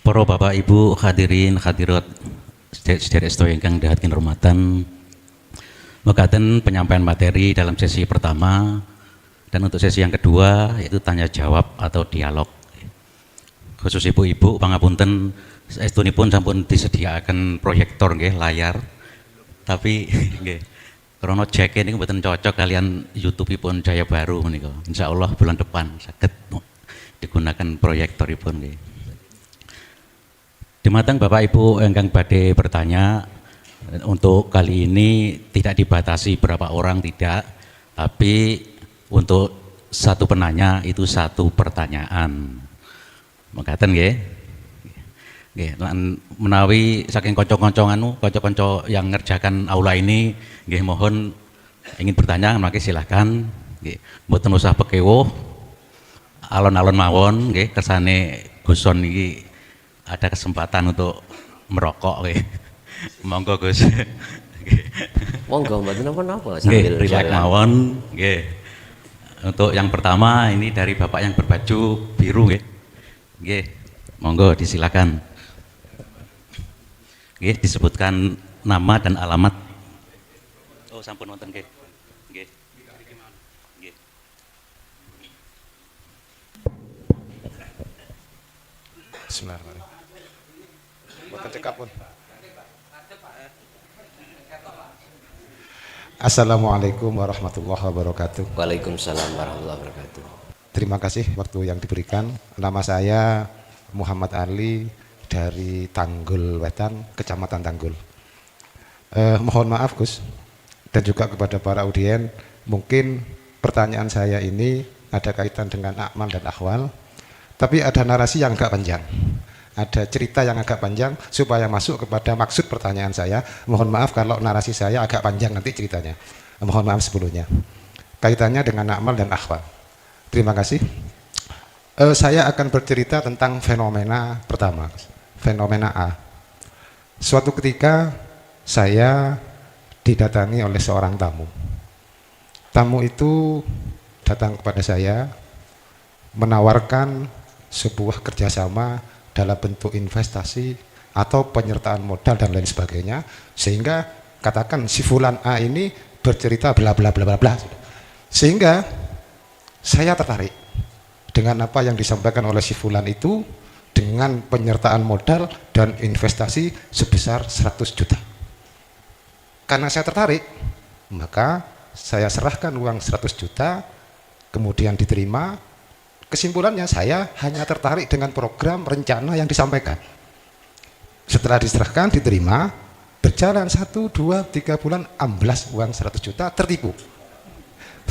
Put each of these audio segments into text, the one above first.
Para Bapak Ibu hadirin hadirat sedherek sedaya ingkang dahat kinurmatan, mekaten penyampaian materi dalam sesi pertama, dan untuk sesi yang kedua yaitu tanya jawab atau dialog. Khusus ibu-ibu pangapunten saestunipun sampun disediakan proyektor nggih layar, tapi nggih krana jeke niku mboten cocok kalian YouTube-ipun Jaya Baru menika. Insyaallah bulan depan saged digunakan proyektoripun nggih. Dumateng Bapak Ibu ingkang badhe bertanya, untuk kali ini tidak dibatasi berapa orang, tidak, tapi untuk satu penanya itu satu pertanyaan. Mekaten nggih. Nggih, lan menawi saking kanca-kanca yang ngerjakan aula ini nggih mohon ingin bertanya mangke silahkan nggih. Mboten usah pekewuh. Alon-alon mawon nggih kersane Guson iki ada kesempatan untuk merokok nggih. Monggo Gus. Monggo mboten napa-napa sambil rileks mawon nggih. Untuk yang pertama ini dari Bapak yang berbaju biru nggih. Nggih. Monggo disilakan. Nggih, disebutkan nama dan alamat. Oh, sampun wonten nggih. Nggih. Nggih. Bismillahirrahmanirrahim. Mboten cekap pun. Assalamualaikum warahmatullahi wabarakatuh. Waalaikumsalam warahmatullahi wabarakatuh. Terima kasih waktu yang diberikan. Nama saya Muhammad Ali dari Tanggul Wetan, Kecamatan Tanggul. Mohon maaf Gus, dan juga kepada para audien, mungkin pertanyaan saya ini ada kaitan dengan amal dan akhwal, tapi ada narasi yang agak panjang. Ada cerita yang agak panjang supaya masuk kepada maksud pertanyaan saya. Mohon maaf kalau narasi saya agak panjang nanti ceritanya. Mohon maaf sebelumnya. Kaitannya dengan amal dan akhwal. Terima kasih. Saya akan bercerita tentang fenomena pertama. Fenomena A. Suatu ketika saya didatangi oleh seorang tamu. Tamu itu datang kepada saya menawarkan sebuah kerjasama dalam bentuk investasi atau penyertaan modal dan lain sebagainya, sehingga katakan si fulan A ini bercerita bla bla bla bla bla, sehingga saya tertarik dengan apa yang disampaikan oleh si fulan itu, dengan penyertaan modal dan investasi sebesar 100 juta. Karena saya tertarik, maka saya serahkan uang 100 juta, kemudian diterima. Kesimpulannya saya hanya tertarik dengan program rencana yang disampaikan. Setelah diserahkan, diterima, berjalan 1, 2, 3 bulan, amblas uang 100 juta, tertipu.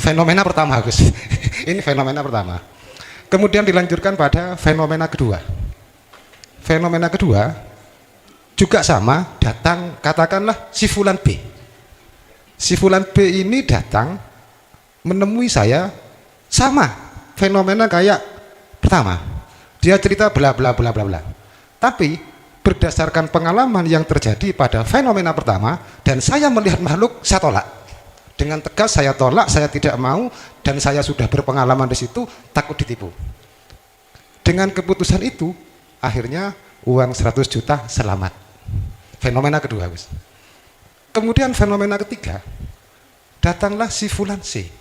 Fenomena pertama Gus. Ini fenomena pertama. Kemudian dilanjutkan pada fenomena kedua. Fenomena kedua juga sama, datang katakanlah si fulan B. Si fulan B ini datang menemui saya, sama fenomena kayak pertama, dia cerita bla bla bla bla bla, tapi berdasarkan pengalaman yang terjadi pada fenomena pertama dan saya melihat makhluk, saya tolak dengan tegas. Saya tolak, saya tidak mau, dan saya sudah berpengalaman di situ, takut ditipu. Dengan keputusan itu akhirnya uang 100 juta selamat. Fenomena kedua Gus. Kemudian fenomena ketiga, datanglah si fulan C,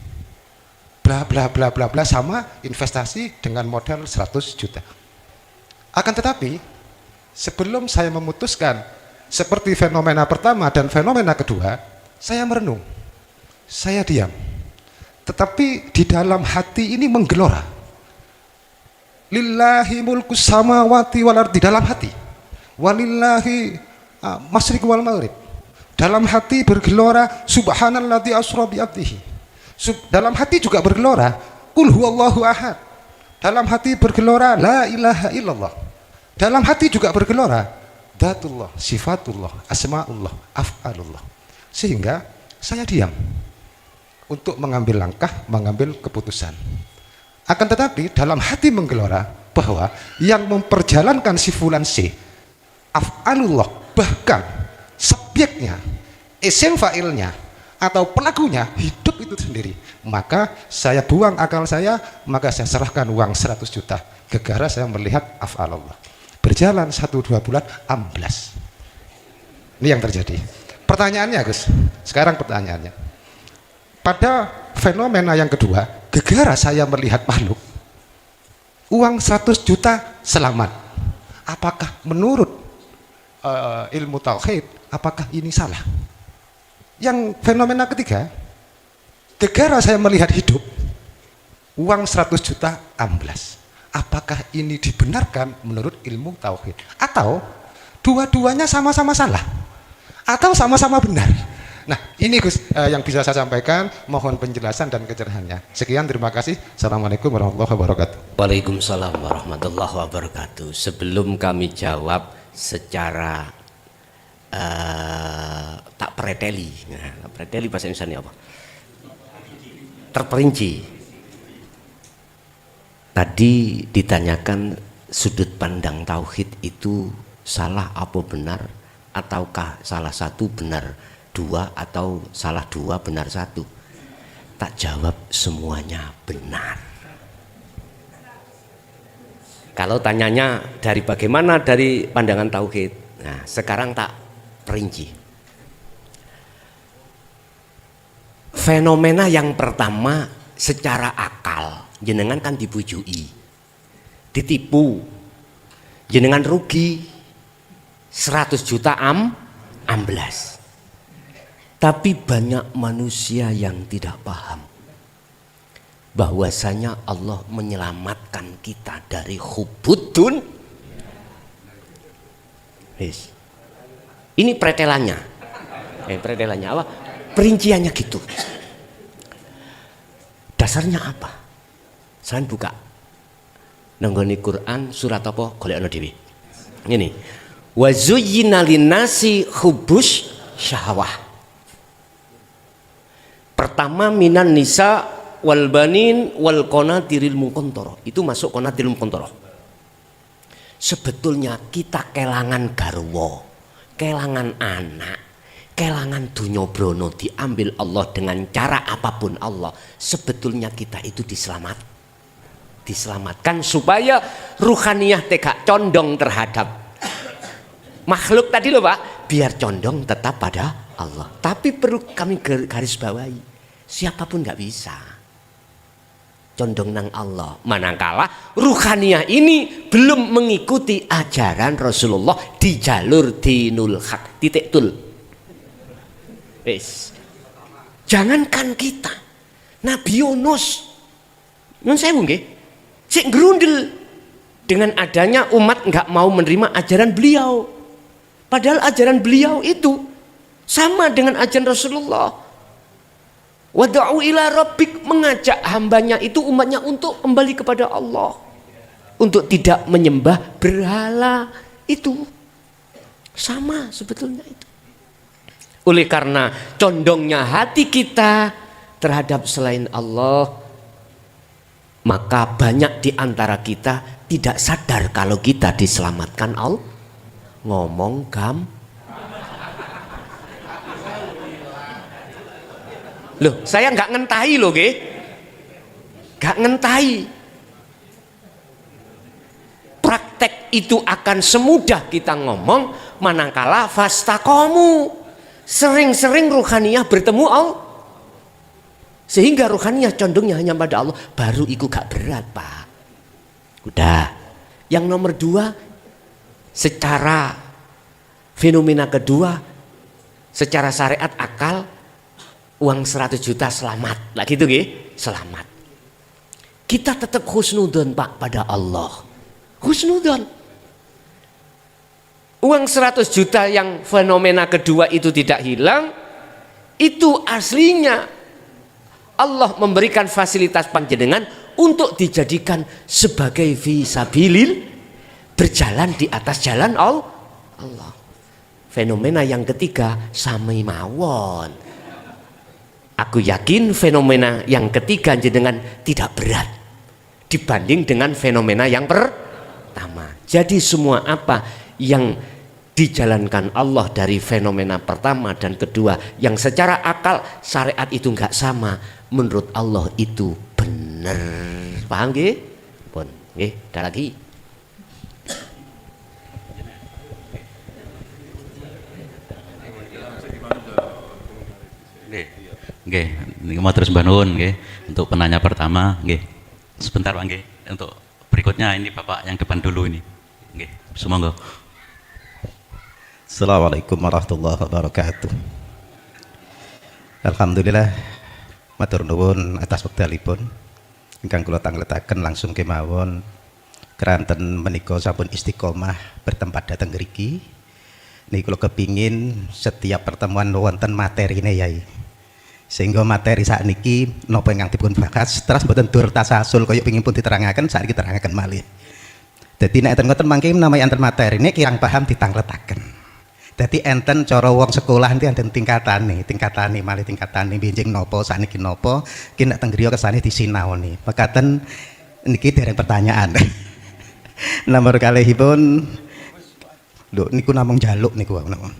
bla bla bla bla bla, sama investasi dengan modal 100 juta. Akan tetapi sebelum saya memutuskan seperti fenomena pertama dan fenomena kedua, saya merenung, saya diam. Tetapi di dalam hati ini menggelora, lillahi mulkus samawati wal ardi, dalam hati, walillahi masyriq wal maghrib, dalam hati bergelora subhanalladzi asra bi abdihi. Dalam hati juga bergelora qul huwallahu ahad. Dalam hati bergelora la ilaha illallah. Dalam hati juga bergelora dzatullah, sifatullah, asmaullah, af'alullah. Sehingga saya diam untuk mengambil langkah, mengambil keputusan. Akan tetapi dalam hati menggelora bahwa yang memperjalankan si fulan C, af'alullah, bahkan subjeknya, isim fa'ilnya atau pelakunya hidup itu sendiri, maka saya buang akal saya, maka saya serahkan uang 100 juta. Gegara saya melihat af'alallah, berjalan 1-2 bulan amblas. Ini yang terjadi. Pertanyaannya Gus, sekarang pertanyaannya, pada fenomena yang kedua, gegara saya melihat makhluk, uang 100 juta selamat. Apakah menurut ilmu tauhid, apakah ini salah? Yang fenomena ketiga, gegara saya melihat hidup, uang 100 juta amblas. Apakah ini dibenarkan menurut ilmu tauhid? Atau dua-duanya sama-sama salah? Atau sama-sama benar? Nah, ini Gus yang bisa saya sampaikan. Mohon penjelasan dan kecerahannya. Sekian, terima kasih. Assalamualaikum warahmatullahi wabarakatuh. Waalaikumsalam warahmatullahi wabarakatuh. Sebelum kami jawab secara tak preteli, nah, preteli bahasa Indonesia apa? Terperinci. Tadi ditanyakan sudut pandang tauhid itu salah apa benar, ataukah salah satu benar dua, atau salah dua benar satu. Tak jawab, semuanya benar. Kalau tanyanya dari bagaimana dari pandangan tauhid, nah sekarang tak perinci. Fenomena yang pertama secara akal, jenengan kan dibujui, ditipu, jenengan rugi 100 juta amblas. Tapi banyak manusia yang tidak paham bahwasanya Allah menyelamatkan kita dari hubudun. Ini pretelannya. Pretelannya apa? Perinciannya gitu. Dasarnya apa? Saya buka nanggone Quran surat apa? Golekno dhewe. Ngene. Wa zuyyina linnasi hubbus syahwah. Pertama minan nisa wal banin wal qanatiril muqantharah. Itu masuk qanatiril muqantharah. Sebetulnya kita kelangan garwa, kelangan anak, kelangan dunya brana diambil Allah dengan cara apapun Allah. Sebetulnya kita itu diselamatkan supaya ruhaniyah tegak condong terhadap makhluk tadi loh Pak, biar condong tetap pada Allah. Tapi perlu kami garis bawahi, siapapun nggak bisa condong nang Allah, manakala ruhaniyah ini belum mengikuti ajaran Rasulullah di jalur dinul haq, titik tul. Jangankan kita, Nabi Yunus, nun saya nggih, cek gerundel dengan adanya umat nggak mau menerima ajaran beliau. Padahal ajaran beliau itu sama dengan ajaran Rasulullah. Wada'u ila rabbik, mengajak hambanya itu, umatnya untuk kembali kepada Allah, untuk tidak menyembah berhala. Itu sama sebetulnya itu. Oleh karena condongnya hati kita terhadap selain Allah, maka banyak di antara kita tidak sadar kalau kita diselamatkan Allah. Ngomong loh, saya nggak ngentahi loh, nggak ngentahi. Praktek itu akan semudah kita ngomong manakala fastaqomu, sering-sering ruhaniyah bertemu Allah, sehingga ruhaniyah condongnya hanya pada Allah, baru itu gak berat Pak. Udah. Yang nomor dua, secara fenomena kedua, secara syariat akal, uang 100 juta selamat lah gitu selamat. Kita tetap husnudon Pak pada Allah, husnudon. Uang 100 juta yang fenomena kedua itu tidak hilang, itu aslinya Allah memberikan fasilitas panjenengan untuk dijadikan sebagai fisabilil, berjalan di atas jalan Allah. Fenomena yang ketiga sami mawon. Aku yakin fenomena yang ketiga jenengan tidak berat dibanding dengan fenomena yang pertama. Jadi semua apa yang dijalankan Allah dari fenomena pertama dan kedua yang secara akal syariat itu enggak sama, menurut Allah itu benar. Paham nggih? Pun nggih, ada lagi. Nggih, niki matur sembah nuwun nggih untuk penanya pertama nggih. Sebentar Pak nggih. Untuk berikutnya ini Bapak yang depan dulu ini. Nggih, sumangga. Assalamualaikum warahmatullahi wabarakatuh. Alhamdulillah matur nuwun atas wekdalipun ingkang kula tangletaken langsung kemawon keranten menika sampun istiqomah bertempat dateng ngriki. Niki kula kepingin setiap pertemuan wonten materine Yai. Sehingga materi sakniki napa ingkang dipun bahas terus mboten dur tasasul kaya pengin pun diterangaken sakniki terangaken malih. Dadi nek enten ngoten mangke menawi enten materine kirang paham ditangletaken. Dadi enten cara wong sekolah nanti enten tingkatane malih tingkatane benjing napa sakniki napa ki nek teng griya kesane disinaoni. Mekaten niki dereng pertanyaan. Nomor kalihipun lho niku namung njaluk niku namung.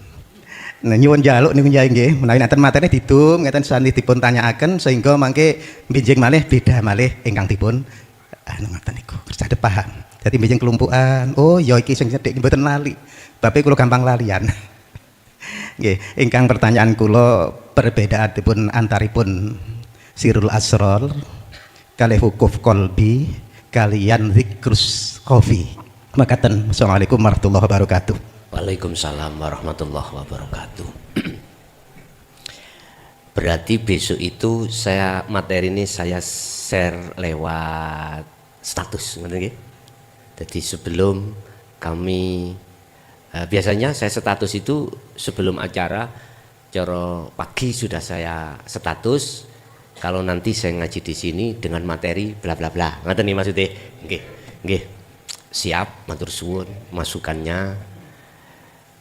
Nah nyuwun njaluk niku Yai nggih menawi enten materi didum ngeten sani dipun tanyakaken sehingga mangke benjing malih beda malih ingkang dipun ngoten niku. Saged paham. Dadi benjing kelumpukan. Oh ya iki sing cedhik mboten lali. Bapak kula gampang lalian. Nggih, ingkang pertanyaan kula perbedaanipun antaripun sirul asrar kalih wukuf qalbi kaliyan zikrus khafi. Makaten assalamualaikum warahmatullahi wabarakatuh. Waalaikumsalam warahmatullahi wabarakatuh. Berarti besok itu materi ini saya share lewat status, ngerti nggih? Jadi sebelum kami biasanya saya status itu sebelum acara cara pagi sudah saya status kalau nanti saya ngaji di sini dengan materi bla bla bla. Ngoten nih maksudnya. Nggih. Nggih. Siap matur suwun masukannya.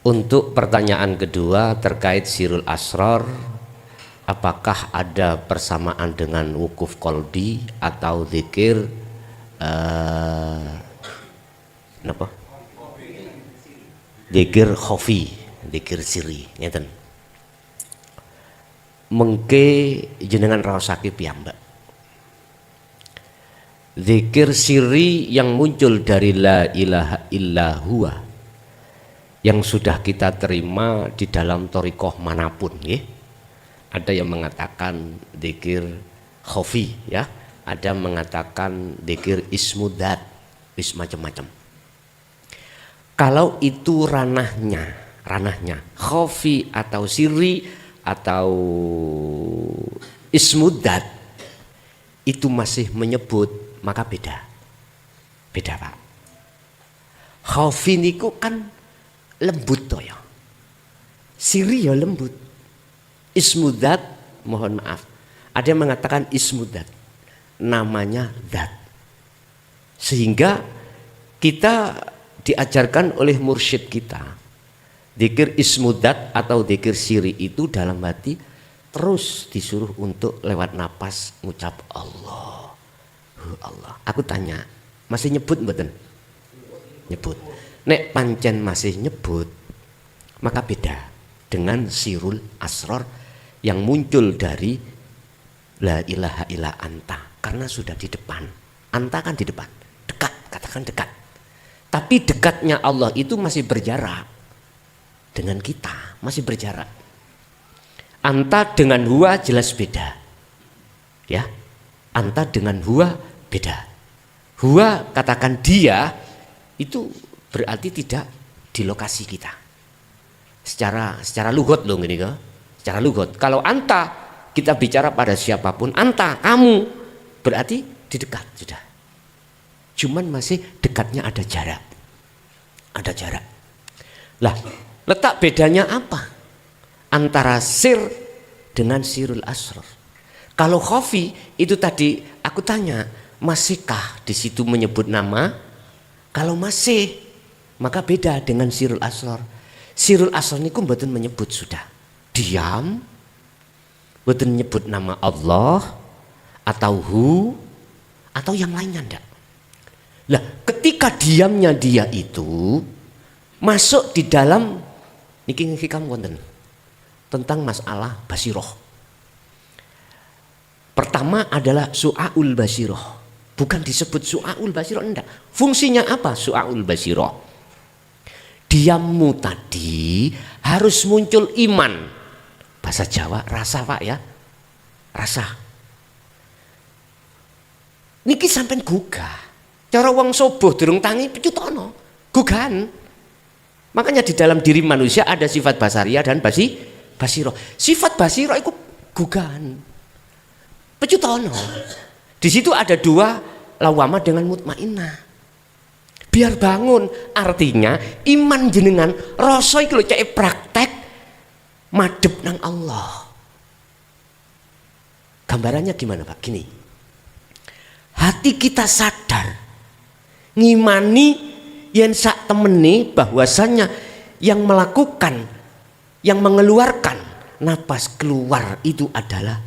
Untuk pertanyaan kedua terkait sirul asrar, apakah ada persamaan dengan wukuf qalbi atau zikir napa? Zikir khafi, zikir siri, ngeten. Mengke jenengan raosake piyambak. Zikir siri yang muncul dari la ilaha illa huwa yang sudah kita terima di dalam thariqah manapun nggih. Ada yang mengatakan zikir khafi ya, ada mengatakan zikir ismudzat, wis macam-macam. Kalau itu ranahnya khafi atau siri atau ismudzat itu masih menyebut, maka beda Pak. Khafi niku kan lembut toh ya, siri ya lembut. Ismudzat mohon maaf, ada yang mengatakan ismudzat namanya zat, sehingga kita diajarkan oleh mursyid kita zikir ismudzat atau zikir siri itu dalam hati terus disuruh untuk lewat napas ngucap Allah. Allah. Aku tanya, masih nyebut mboten? Nyebut. Nek pancen masih nyebut, maka beda dengan sirul asrar yang muncul dari la ilaha illa anta, karena sudah di depan. Anta kan di depan, dekat, katakan dekat. Tapi dekatnya Allah itu masih berjarak dengan kita, masih berjarak. Anta dengan huwa jelas beda, ya. Anta dengan huwa beda. Huwa katakan dia itu berarti tidak di lokasi kita. Secara lugot loh gini kan? Secara lugot. Kalau anta kita bicara pada siapapun, anta kamu berarti di dekat sudah. Cuman masih dekatnya ada jarak. Ada jarak. Lah, letak bedanya apa? Antara sir dengan sirul asrar. Kalau khafi itu tadi aku tanya, masihkah di situ menyebut nama? Kalau masih, maka beda dengan sirul asrar. Sirul asrar niku mboten menyebut sudah. Diam, mboten menyebut nama Allah atau hu atau yang lainnya ndak. Lah, ketika diamnya dia itu masuk di dalam niki hikam wonten tentang masalah basiroh. Pertama adalah su'aul basiroh. Bukan disebut su'aul basiroh, enggak. Fungsinya apa su'aul basiroh? Diammu tadi harus muncul iman. Bahasa Jawa rasa Pak ya. rasa. Niki sampean gugah. Cara wong soboh durung tangi picutono, gugahan. Makanya di dalam diri manusia ada sifat basaria dan basiro. Sifat basiro itu gugahan. Pecutono. Di situ ada dua, lawama dengan mutmainnah. Biar bangun, artinya iman jenengan rasa iki lho cek praktek madhep nang Allah. Gambarannya gimana Pak? Gini. Hati kita sadar ngimani yen sak temene bahwasannya yang melakukan, yang mengeluarkan napas keluar itu adalah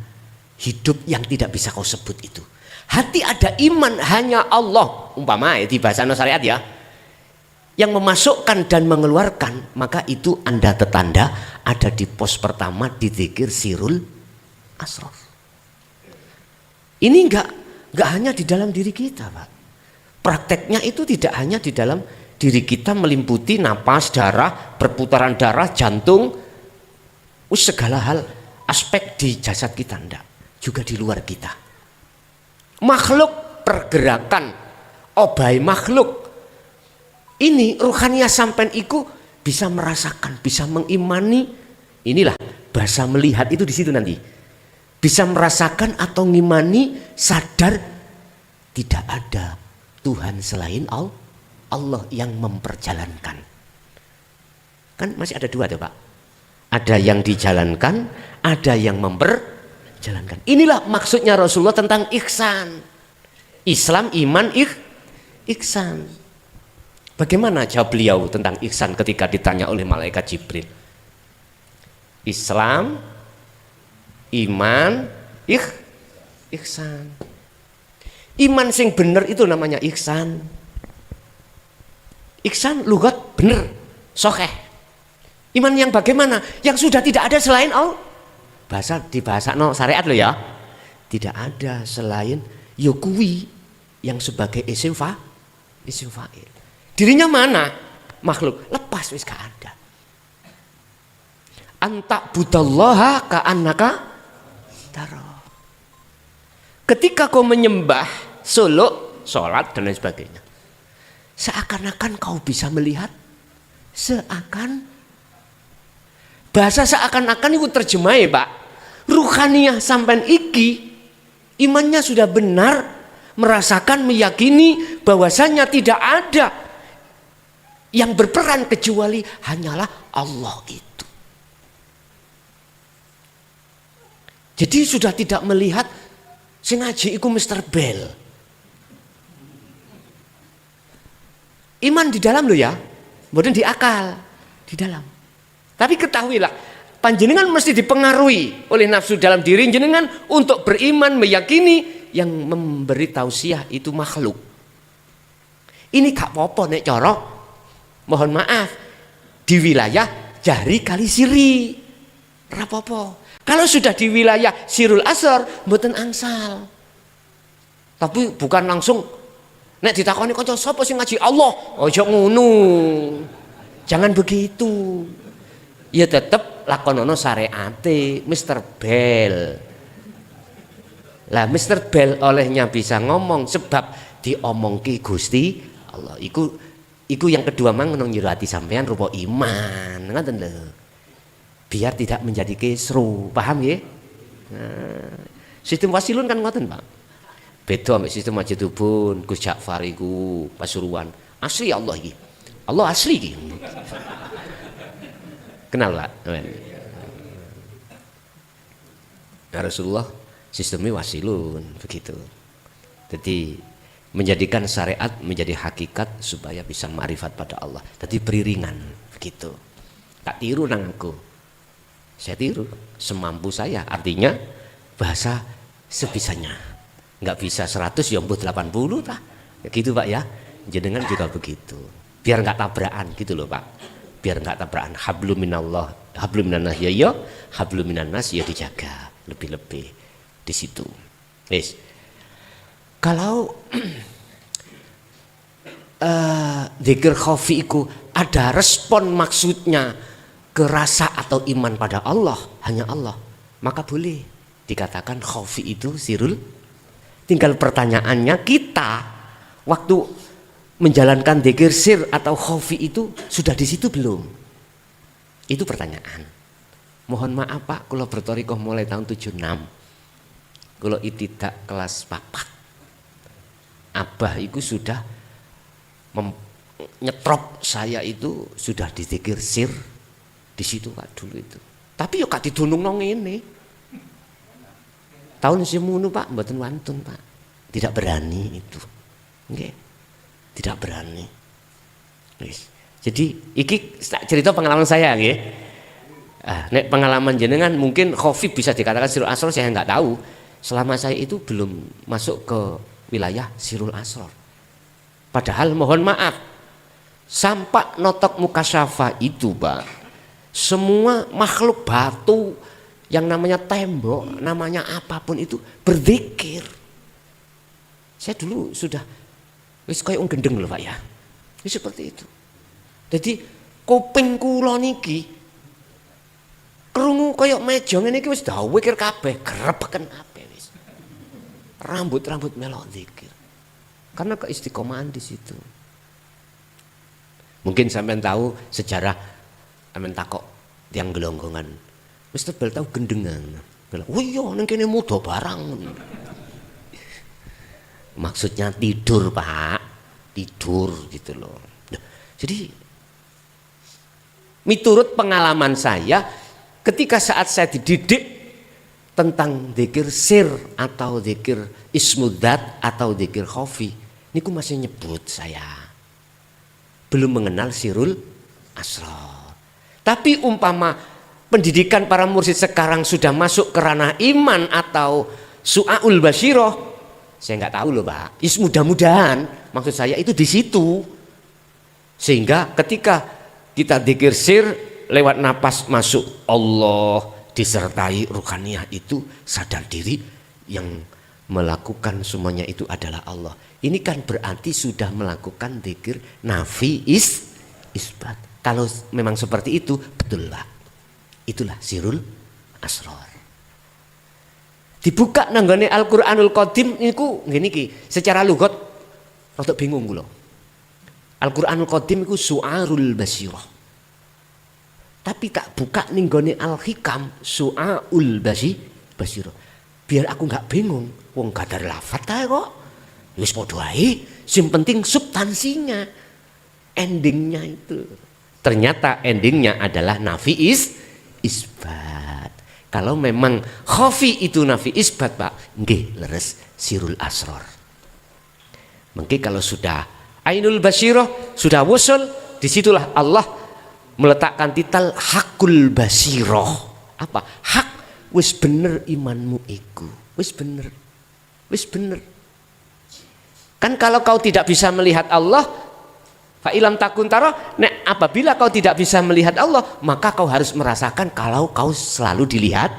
hidup yang tidak bisa kau sebut itu. Hati ada iman hanya Allah, umpama di bahasa syariat ya, yang memasukkan dan mengeluarkan, maka itu anda tetanda ada di pos pertama di dzikir sirul asrar. Ini enggak hanya di dalam diri kita Pak. Prakteknya itu tidak hanya di dalam diri kita, melimputi napas, darah, perputaran darah, jantung, segala hal aspek di jasad kita enggak, juga di luar kita. Makhluk pergerakan, obai makhluk. Ini ruhaniah sampean iku bisa merasakan, bisa mengimani. Inilah bahasa melihat itu di situ nanti. Bisa merasakan atau ngimani, sadar tidak ada Tuhan selain Allah yang memperjalankan. Kan masih ada dua tuh Pak. Ada yang dijalankan, ada yang memperjalankan. Inilah maksudnya Rasulullah tentang ihsan. Islam, iman, ihsan. Bagaimana jawab beliau tentang ihsan ketika ditanya oleh malaikat Jibril? Islam, iman, ihsan. Iman sing bener itu namanya ihsan. Ihsan lugat bener, sokeh. Iman yang bagaimana? Yang sudah tidak ada selain Allah. Di bahasa no syariat lo ya. Tidak ada selain yukui yang sebagai isim fa'il. Dirinya mana? Makhluk. Lepas wis gak ada. Anta budallaha ka'annaka taro. Ketika kau menyembah suluk, sholat dan lain sebagainya, seakan-akan kau bisa melihat. Bahasa seakan-akan itu terjemahnya Pak. Ruhaniah sampean iki imannya sudah benar, merasakan, meyakini bahwasanya tidak ada yang berperan kecuali hanyalah Allah itu. Jadi sudah tidak melihat sing ngaji iku Mr. Bell. Iman di dalam lo ya, kemudian di akal, di dalam. Tapi ketahuilah, panjenengan mesti dipengaruhi oleh nafsu dalam diri jenengan untuk beriman, meyakini yang memberi tausiah itu makhluk. Ini gak apa-apa nek cara, mohon maaf, di wilayah Jari Kali Siri, rapopo. Kalau sudah di wilayah Sirul Asar, mboten angsal. Tapi bukan langsung nek ditakoni kanca sapa sing ngaji Allah, ojo ngono. Jangan begitu. Ya tetep lakonono syariate Mr. Bell. Lah Mr. Bell olehnya bisa ngomong sebab diomongki Gusti Allah. Iku yang kedua mang nyuruh hati sampean rupa iman, ngoten lho. Biar tidak menjadi kisru, paham ya? Nah, sistem wasilun kan ngoten Pak. Beda ambek sistem Majidubun, Gus Ja'far iku Pasuruan. Asli Allah iki. Allah asli iki. Kenal Pak? Nah, Rasulullah sistemnya wasilun begitu. Jadi menjadikan syariat menjadi hakikat supaya bisa ma'rifat pada Allah. Jadi beriringan begitu. Tak tiru nang aku. Saya tiru semampu saya. Artinya bahasa sebisanya. Enggak bisa 100 ya mbut 80 tah. Gitu Pak ya. Jenengan juga begitu. Biar enggak tabrakan gitu loh Pak. Biar enggak tabrakan. Hablum minallah, hablum minannas ya, hablum minannas ya dijaga lebih-lebih di situ. Wis. Kalau dzikir khafi iku ada respon maksudnya ke rasa atau iman pada Allah, hanya Allah, maka boleh. dikatakan khofi itu sirul. Tinggal pertanyaannya kita waktu menjalankan dzikir sir atau khofi itu sudah di situ belum? Itu pertanyaan. Mohon maaf Pak, kalau bertorikoh mulai tahun 76. Kalau itidak kelas papat. Abah itu sudah nyetrop saya itu sudah di dzikir sir di situ Pak dulu itu. Tapi yo gak didunung nang ngene. Tahun semono Pak mboten wantun Pak. Tidak berani itu. Nggih. Tidak berani. Wis. Jadi iki cerita pengalaman saya nggih. Nek pengalaman jenengan mungkin khofi bisa dikatakan sirul asror, saya nggak tahu. Selama saya itu belum masuk ke wilayah sirul asror. Padahal mohon maaf, sampai notok mukasyafa itu Pak, semua makhluk batu yang namanya tembok, namanya apapun itu berzikir. Saya dulu sudah wis kayak gendeng loh Pak ya. Wis seperti itu. Jadi kuping kula niki krungu kaya meja ngene iki wis dawikir kabeh, grebeken kabeh wis. Rambut-rambut melok zikir. Karena keistiqomahan di situ. Mungkin sampean tahu sejarah sampean takok tiang gelonggongan. Wis tebel tahu gendengan. Oh iya ning kene muda barang. Maksudnya tidur Pak. Tidur gitu loh. Jadi miturut pengalaman saya ketika saat saya dididik tentang dzikir sir atau dzikir ismudzat atau dzikir khofi, niku masih nyebut saya. Belum mengenal sirul asrar. Tapi umpama pendidikan para mursyid sekarang sudah masuk ke ranah iman atau su'aul basyiroh, saya nggak tahu loh Pak. Mudah-mudahan maksud saya itu di situ. Sehingga ketika kita dzikir sir lewat napas masuk Allah disertai ruhaniyah itu sadar diri yang melakukan semuanya itu adalah Allah. Ini kan berarti sudah melakukan dzikir nafi isbat. Kalau memang seperti itu betul Pak. Itulah sirul asrar. Dibuka nanggone Al-Qur'anul Qadim niku ngene iki secara lugat rada bingung kula. Al-Qur'anul Qadim iku su'arul basirah. Tapi tak buka ninggone Al-Hikam su'aul basirah. Biar aku nggak bingung, wong kadar lafat ae kok. Wis padha ae, sing penting substansinya. Endingnya itu. Ternyata endingnya adalah nafi isbat. Kalau memang khofi itu nafi isbat Pak, nggih leres sirul asror. Mungkin kalau sudah ainul basirah, sudah wusul, disitulah Allah meletakkan titel hakul basirah. Apa? Hak wis bener imanmu iku. Wis bener. Wis bener. Kan kalau kau tidak bisa melihat Allah, fa ilam takun taro, nek apabila kau tidak bisa melihat Allah, maka kau harus merasakan kalau kau selalu dilihat.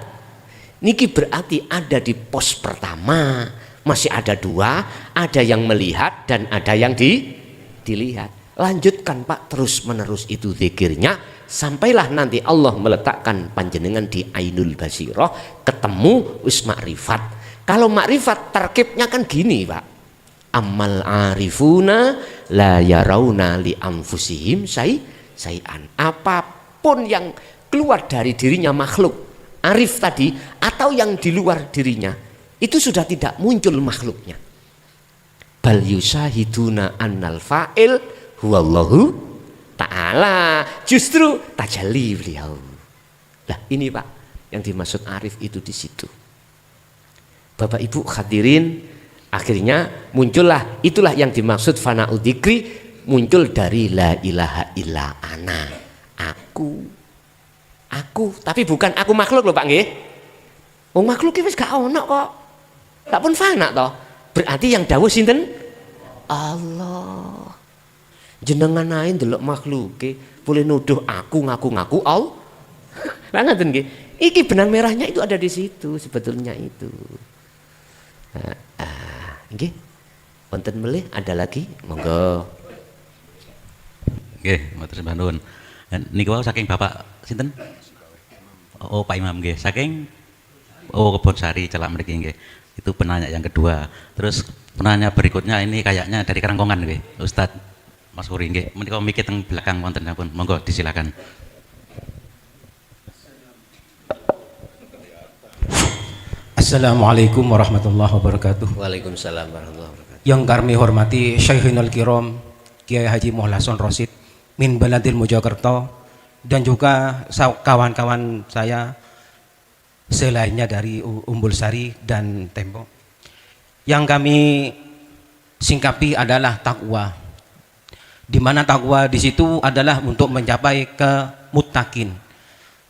Niki berarti ada di pos pertama, masih ada dua, ada yang melihat dan ada yang dilihat. Lanjutkan Pak terus menerus itu zikirnya sampailah nanti Allah meletakkan panjenengan di ainul basirah, ketemu wis makrifat. Kalau makrifat tarkibnya kan gini Pak. Amal arifuna la yarauna li anfusihim sayan. Apapun yang keluar dari dirinya makhluk arif tadi atau yang di luar dirinya itu sudah tidak muncul makhluknya. Bal yusahiduna annal fa'il huwallahu ta'ala, justru tajalli beliau. Nah ini Pak yang dimaksud arif itu di situ. Bapak Ibu hadirin, akhirnya muncullah itulah yang dimaksud fana'ud dzikri, muncul dari la ilaha illa ana. Aku, tapi bukan aku makhluk loh Pak nggih. Wong makhluk iki wis gak ono kok. Tak pun fana toh. Berarti yang dawuh sinten? Allah. Jenengan ae ndelok makhluke boleh nuduh aku ngaku-ngaku Allah. Lah ngoten nggih. Iki benang merahnya itu ada di situ sebetulnya itu. Nggih. Wonten melih ada lagi? Monggo. Nggih, matur sembah nuwun. Niki wau saking Bapak sinten? Oh, Pak Imam nggih. Saking oh Kebon Sari celak mriki nggih. Itu penanya yang kedua. Terus penanya berikutnya ini kayaknya dari Kerangkongan nggih. Ustadz Mas Huri nggih. Menika mikir teng belakang wonten pun. Monggo disilakan. Assalamualaikum warahmatullahi wabarakatuh. Waalaikumsalam warahmatullahi wabarakatuh. Yang kami hormati Syekhunal Kiram Kiai Haji Mohlason Rosid min Baladil Mojokerto dan juga kawan-kawan saya selainnya dari Umbul Sari dan Tembok. Yang kami singkapi adalah takwa. Di mana takwa di situ adalah untuk mencapai kemuttaqin.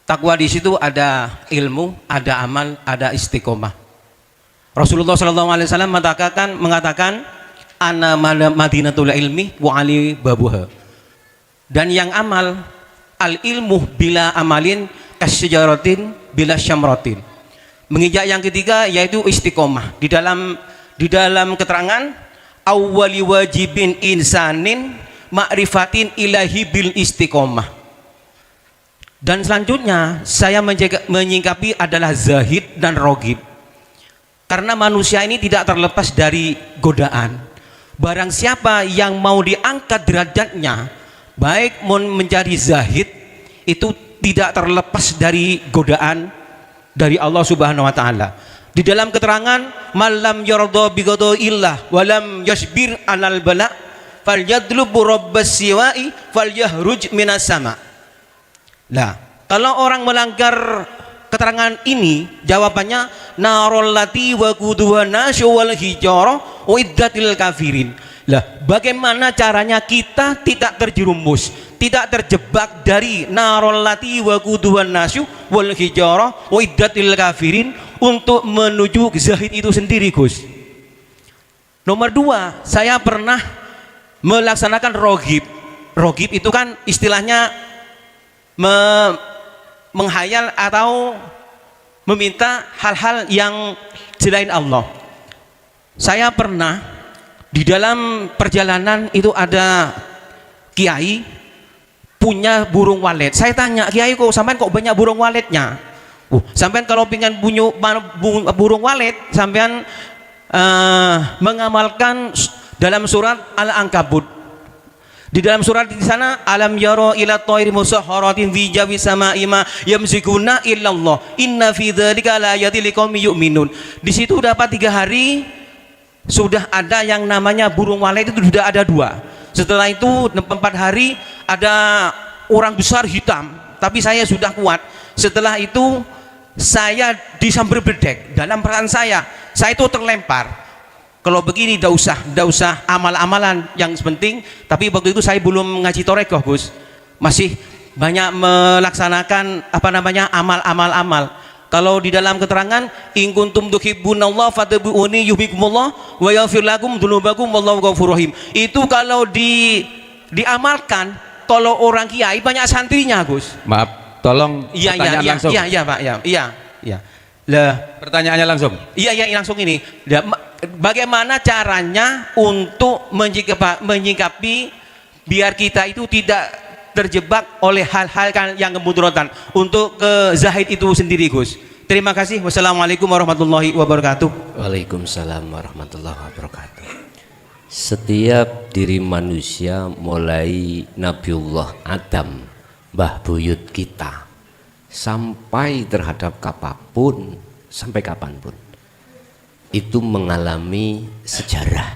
Takwa di situ ada ilmu, ada amal, ada istiqomah. Rasulullah SAW mengatakan ana madinatul ilmi wa ali babuha. Dan yang amal al ilmu bila amalin kasyajaratin bila syamratin. Menginjak yang ketiga yaitu istiqomah. Di dalam keterangan awwali wajibin insanin ma'rifatin ilahi bil istiqomah. Dan selanjutnya saya menyingkapi adalah zahid dan rogib. Karena manusia ini tidak terlepas dari godaan. Barang siapa yang mau diangkat derajatnya, baik mau menjadi zahid, itu tidak terlepas dari godaan dari Allah Subhanahu wa taala. Di dalam keterangan malam yarda bi qadaillah walam yasbir alal bala falyadlubu rabbas siwa'i falyahruj minas sama. Nah, kalau orang melanggar keterangan ini, jawabannya narol lati wa kuduhana syawal hijara uiddatil kafirin. Lah, bagaimana caranya kita tidak terjerumus, tidak terjebak dari narol lati wa kuduhana syawal hijara uiddatil kafirin untuk menuju zahid itu sendiri, Gus. Nomor dua, saya pernah melaksanakan rogib. Rogib itu kan istilahnya menghayal atau meminta hal-hal yang selain Allah. Saya pernah di dalam perjalanan itu ada kiai punya burung walet. Saya tanya, kiai kok sampean kok banyak burung waletnya? Sampean kalau pengen punya burung walet, sampean mengamalkan dalam surat Al-Ankabut. Di dalam surat di sana alam yaro ila thairi musahharatin fi jawi sama'i ma yamsikuna illallah inna fi dzalika laayatil liqaumin yu'minun. Di situ dapat 3 hari sudah ada yang namanya burung walet itu sudah ada 2. Setelah itu 4 hari ada orang besar hitam, tapi saya sudah kuat. Setelah itu saya disambar bedek. Dalam perasaan saya itu terlempar. Kalau begini tidak usah amal-amalan yang penting. Tapi waktu itu saya belum ngaji torekoh, Gus. Masih banyak melaksanakan amal-amal. Kalau di dalam keterangan in kuntum tuhibbunallah fattabi'uni yuhibbukumullah wa yaghfir lakum dzunubakum wallahu ghafurur rahim. Itu kalau diamalkan, kalau orang kiai banyak santrinya, Gus. Maaf, tolong pertanyaan langsung. Iya, Pak. Iya. Lah, pertanyaannya langsung. Iya, langsung ini. Bagaimana caranya untuk menyikapi biar kita itu tidak terjebak oleh hal-hal yang kemudaratan untuk ke zahid itu sendiri, Gus. Terima kasih. Wassalamualaikum warahmatullahi wabarakatuh. Waalaikumsalam warahmatullahi wabarakatuh. Setiap diri manusia mulai Nabiullah Adam, Mbah Buyut kita, sampai terhadap sampai kapanpun itu mengalami sejarah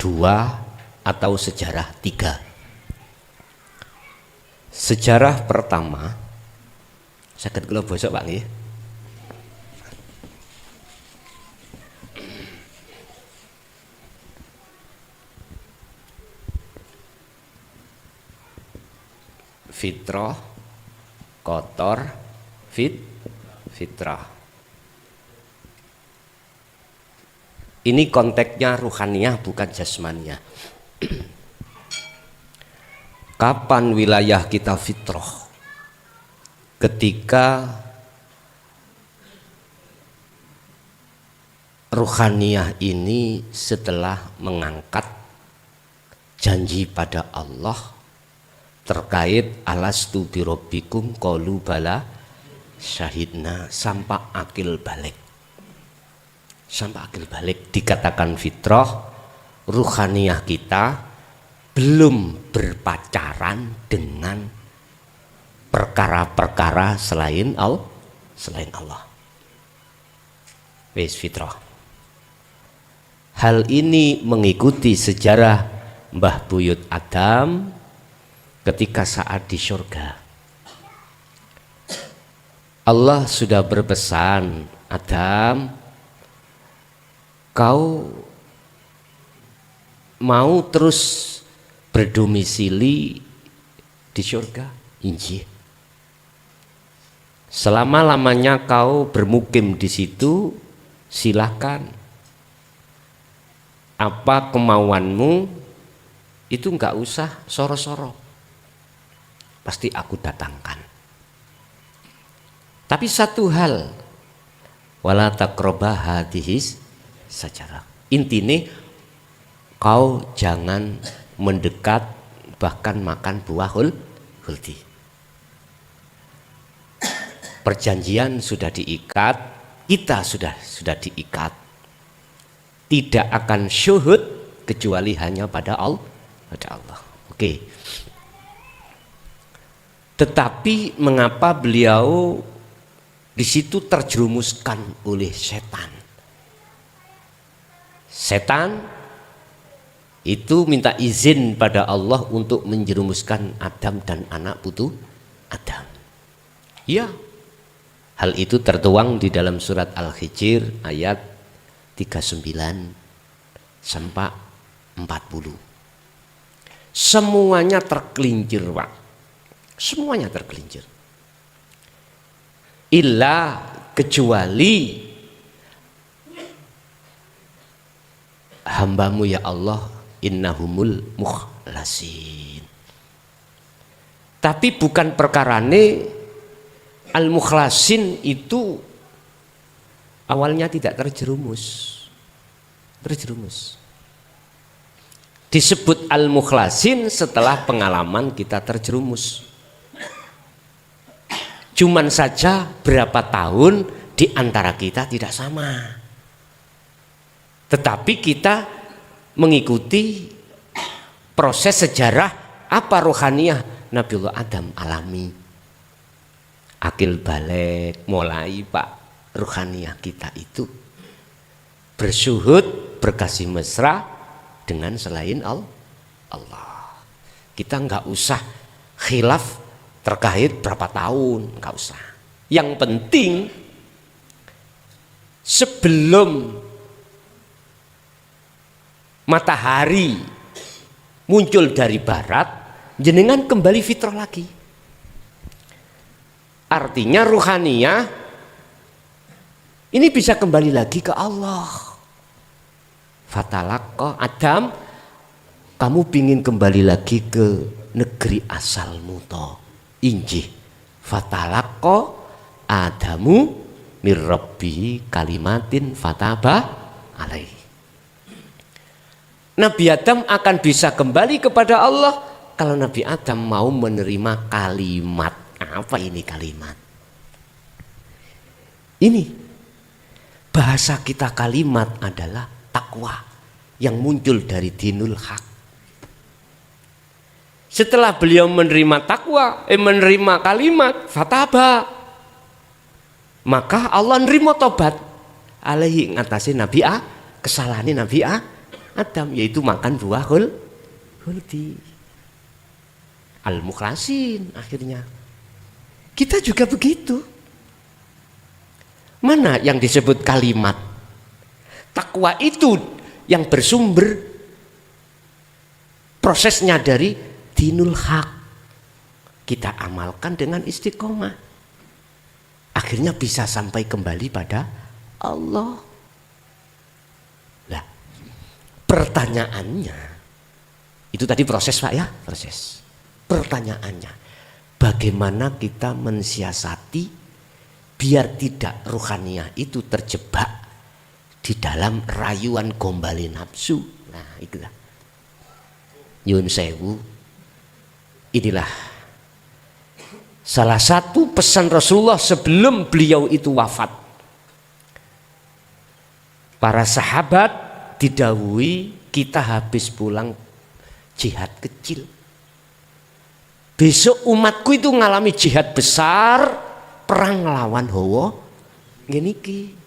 2 atau sejarah 3. Sejarah pertama, saged kula basa Pak nggih. Fitrah, kotor, fitrah. Ini konteksnya ruhaniyah bukan jasmaniyah. Kapan wilayah kita fitrah? Ketika ruhaniyah ini setelah mengangkat janji pada Allah terkait alastu birabbikum qalu bala syahidna sampai akil balik. Sampai akil balik dikatakan fitrah, ruhaniyah kita belum berpacaran dengan perkara-perkara selain Allah. Wis fitrah. Hal ini mengikuti sejarah Mbah Buyut Adam ketika saat di surga. Allah sudah berpesan, Adam, kau mau terus berdomisili di surga? Injih. Selama-lamanya kau bermukim di situ, silakan. Apa kemauanmu itu enggak usah soro-soro. Pasti aku datangkan. Tapi satu hal, wala taqraba hadhis sajarah. Intine kau jangan mendekat bahkan makan buah huldi. Perjanjian sudah diikat, kita sudah diikat. Tidak akan syuhud kecuali hanya pada Allah. Oke. Tetapi mengapa beliau di situ terjerumuskan oleh setan? Setan itu minta izin pada Allah untuk menjerumuskan Adam dan anak putu Adam. Ya, hal itu tertuang di dalam surat Al-Hijr ayat 39 sampai 40. Semuanya tergelincir, Pak. Semuanya tergelincir. Illa kecuali hambamu ya Allah, innahumul mukhlasin. Tapi bukan perkarane al-mukhlasin itu awalnya tidak terjerumus. Disebut al-mukhlasin setelah pengalaman kita terjerumus. Cuman saja berapa tahun di antara kita tidak sama. Tetapi kita mengikuti proses sejarah apa rohaniyah Nabiullah Adam alami. Akil balik mulai Pak, rohaniyah kita itu bersyuhud, berkasih mesra dengan selain Allah. Kita nggak usah khilaf terkait berapa tahun, nggak usah. Yang penting sebelum matahari muncul dari barat, jenengan kembali fitrah lagi. Artinya ruhaniyah ini bisa kembali lagi ke Allah. Fatalaqqa Adam, kamu pingin kembali lagi ke negeri asalmu toh. Injih. Fatalaqqa Adamu mir rabbihi kalimatin fataba alaihi. Nabi Adam akan bisa kembali kepada Allah kalau Nabi Adam mau menerima kalimat. Apa ini kalimat? Ini bahasa kita kalimat adalah takwa yang muncul dari dinul haq. Setelah beliau menerima takwa, menerima kalimat fataba, maka Allah nerima tobat alaihi ngatasi Nabi kesalahan Nabi Adam, yaitu makan buah huldi. Al-mukhlasin akhirnya. Kita juga begitu. Mana yang disebut kalimat? Takwa itu yang bersumber prosesnya dari dinul haq. Kita amalkan dengan istiqomah. Akhirnya bisa sampai kembali pada Allah. Nah, pertanyaannya itu tadi proses Pak ya, proses. Pertanyaannya, bagaimana kita mensiasati biar tidak ruhaniyah itu terjebak di dalam rayuan gombali nafsu. Nah, itulah. Nyun sewu. Inilah Salah satu pesan Rasulullah sebelum beliau itu wafat, para sahabat didhawuhi kita habis pulang jihad kecil, besok umatku itu ngalami jihad besar, perang ngelawan hawa ngene iki.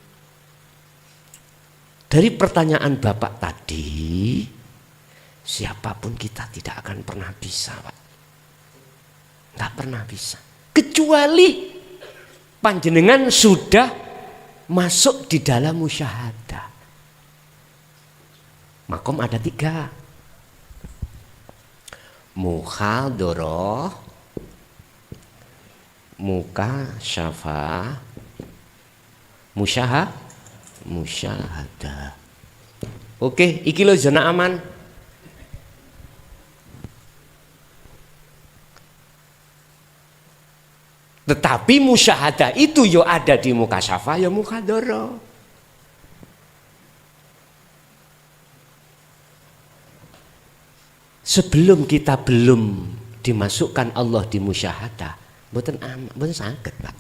Dari pertanyaan Bapak tadi, siapapun kita tidak akan pernah bisa, Pak. Nggak pernah bisa. Kecuali panjenengan sudah masuk di dalam musyahadah. Makom ada 3. Muhadharah, mukasyafah, musyahadah. Oke, iki lho zona aman. Tetapi musyahadah itu yo ada di mukasyafah ya muhadharah. Sebelum kita belum dimasukkan Allah di musyahadah, mboten saged, Pak.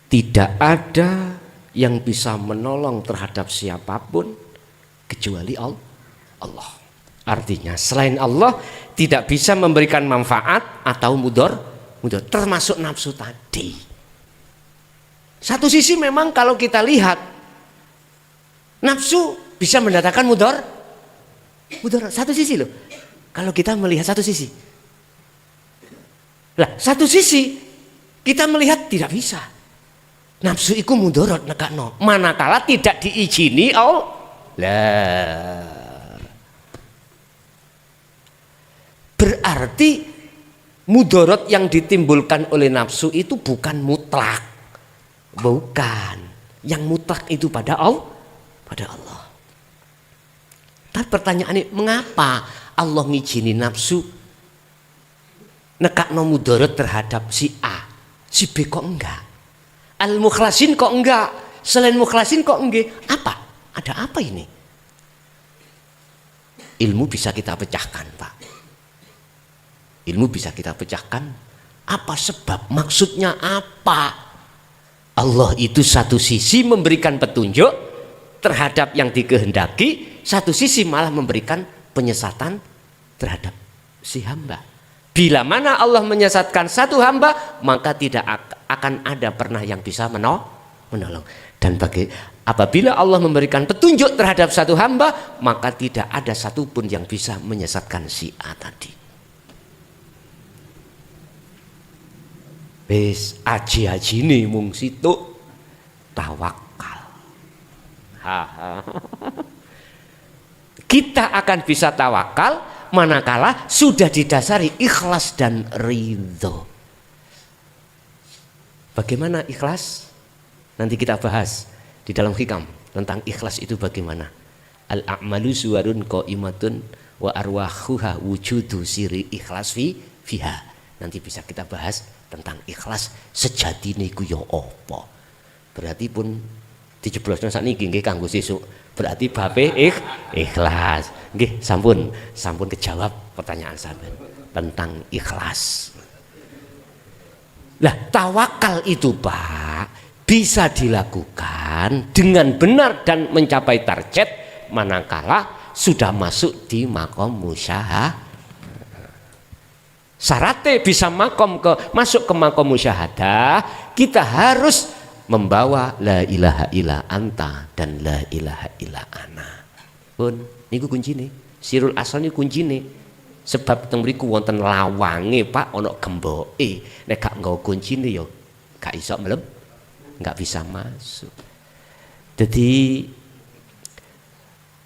Tidak ada yang bisa menolong terhadap siapapun kecuali Allah. Artinya selain Allah tidak bisa memberikan manfaat atau mudor, termasuk nafsu tadi. Satu sisi memang kalau kita lihat nafsu bisa mendatangkan mudor. Satu sisi loh. Kalau kita melihat satu sisi. Lah, satu sisi kita melihat tidak bisa. Nafsu iku mudorot nekakno. Manakala tidak diizini Allah. Berarti mudorot yang ditimbulkan oleh nafsu itu bukan mutlak. Bukan. Yang mutlak itu pada Allah. Tapi pertanyaannya, mengapa Allah ngizini nafsu nekakno mudorot terhadap si A, si B kok enggak? Al-mukhlasin kok enggak? Selain mukhlasin kok enggak? Apa? Ada apa ini? Ilmu bisa kita pecahkan, Pak. Ilmu bisa kita pecahkan. Apa sebab? Maksudnya apa? Allah itu satu sisi memberikan petunjuk terhadap yang dikehendaki, satu sisi malah memberikan penyesatan terhadap si hamba. Bila mana Allah menyesatkan satu hamba, maka tidak akan ada pernah yang bisa menolong. Dan apabila Allah memberikan petunjuk terhadap satu hamba, maka tidak ada satupun yang bisa menyesatkan si A tadi. Wis aji-aji nih mung situ tawakal. Kita akan bisa tawakal manakala sudah didasari ikhlas dan ridho. Bagaimana ikhlas? Nanti kita bahas di dalam hikam tentang ikhlas itu bagaimana. Al-a'malu suwarun qaimatun wa arwahuha wujudu siri ikhlas fiha. Nanti bisa kita bahas tentang ikhlas sejati niku ya apa. Berarti pun dijeblosno sakniki nggih kanggo sesuk. Berarti bape ikhlas. Nggih, sampun kejawab pertanyaan sampean tentang ikhlas. Lah, tawakal itu, Pak, bisa dilakukan dengan benar dan mencapai target manakala sudah masuk di makom musyahadah. Syaratnya bisa masuk ke makom musyahadah, kita harus membawa la ilaha illa anta dan la ilaha illa ana. Pun niku kuncine. Sirul asal niku kuncine. Sebab teng mriku wonten lawange, Pak, ana gemboke. Nek gak nggawa kuncine ya gak iso mleb, gak bisa masuk. Jadi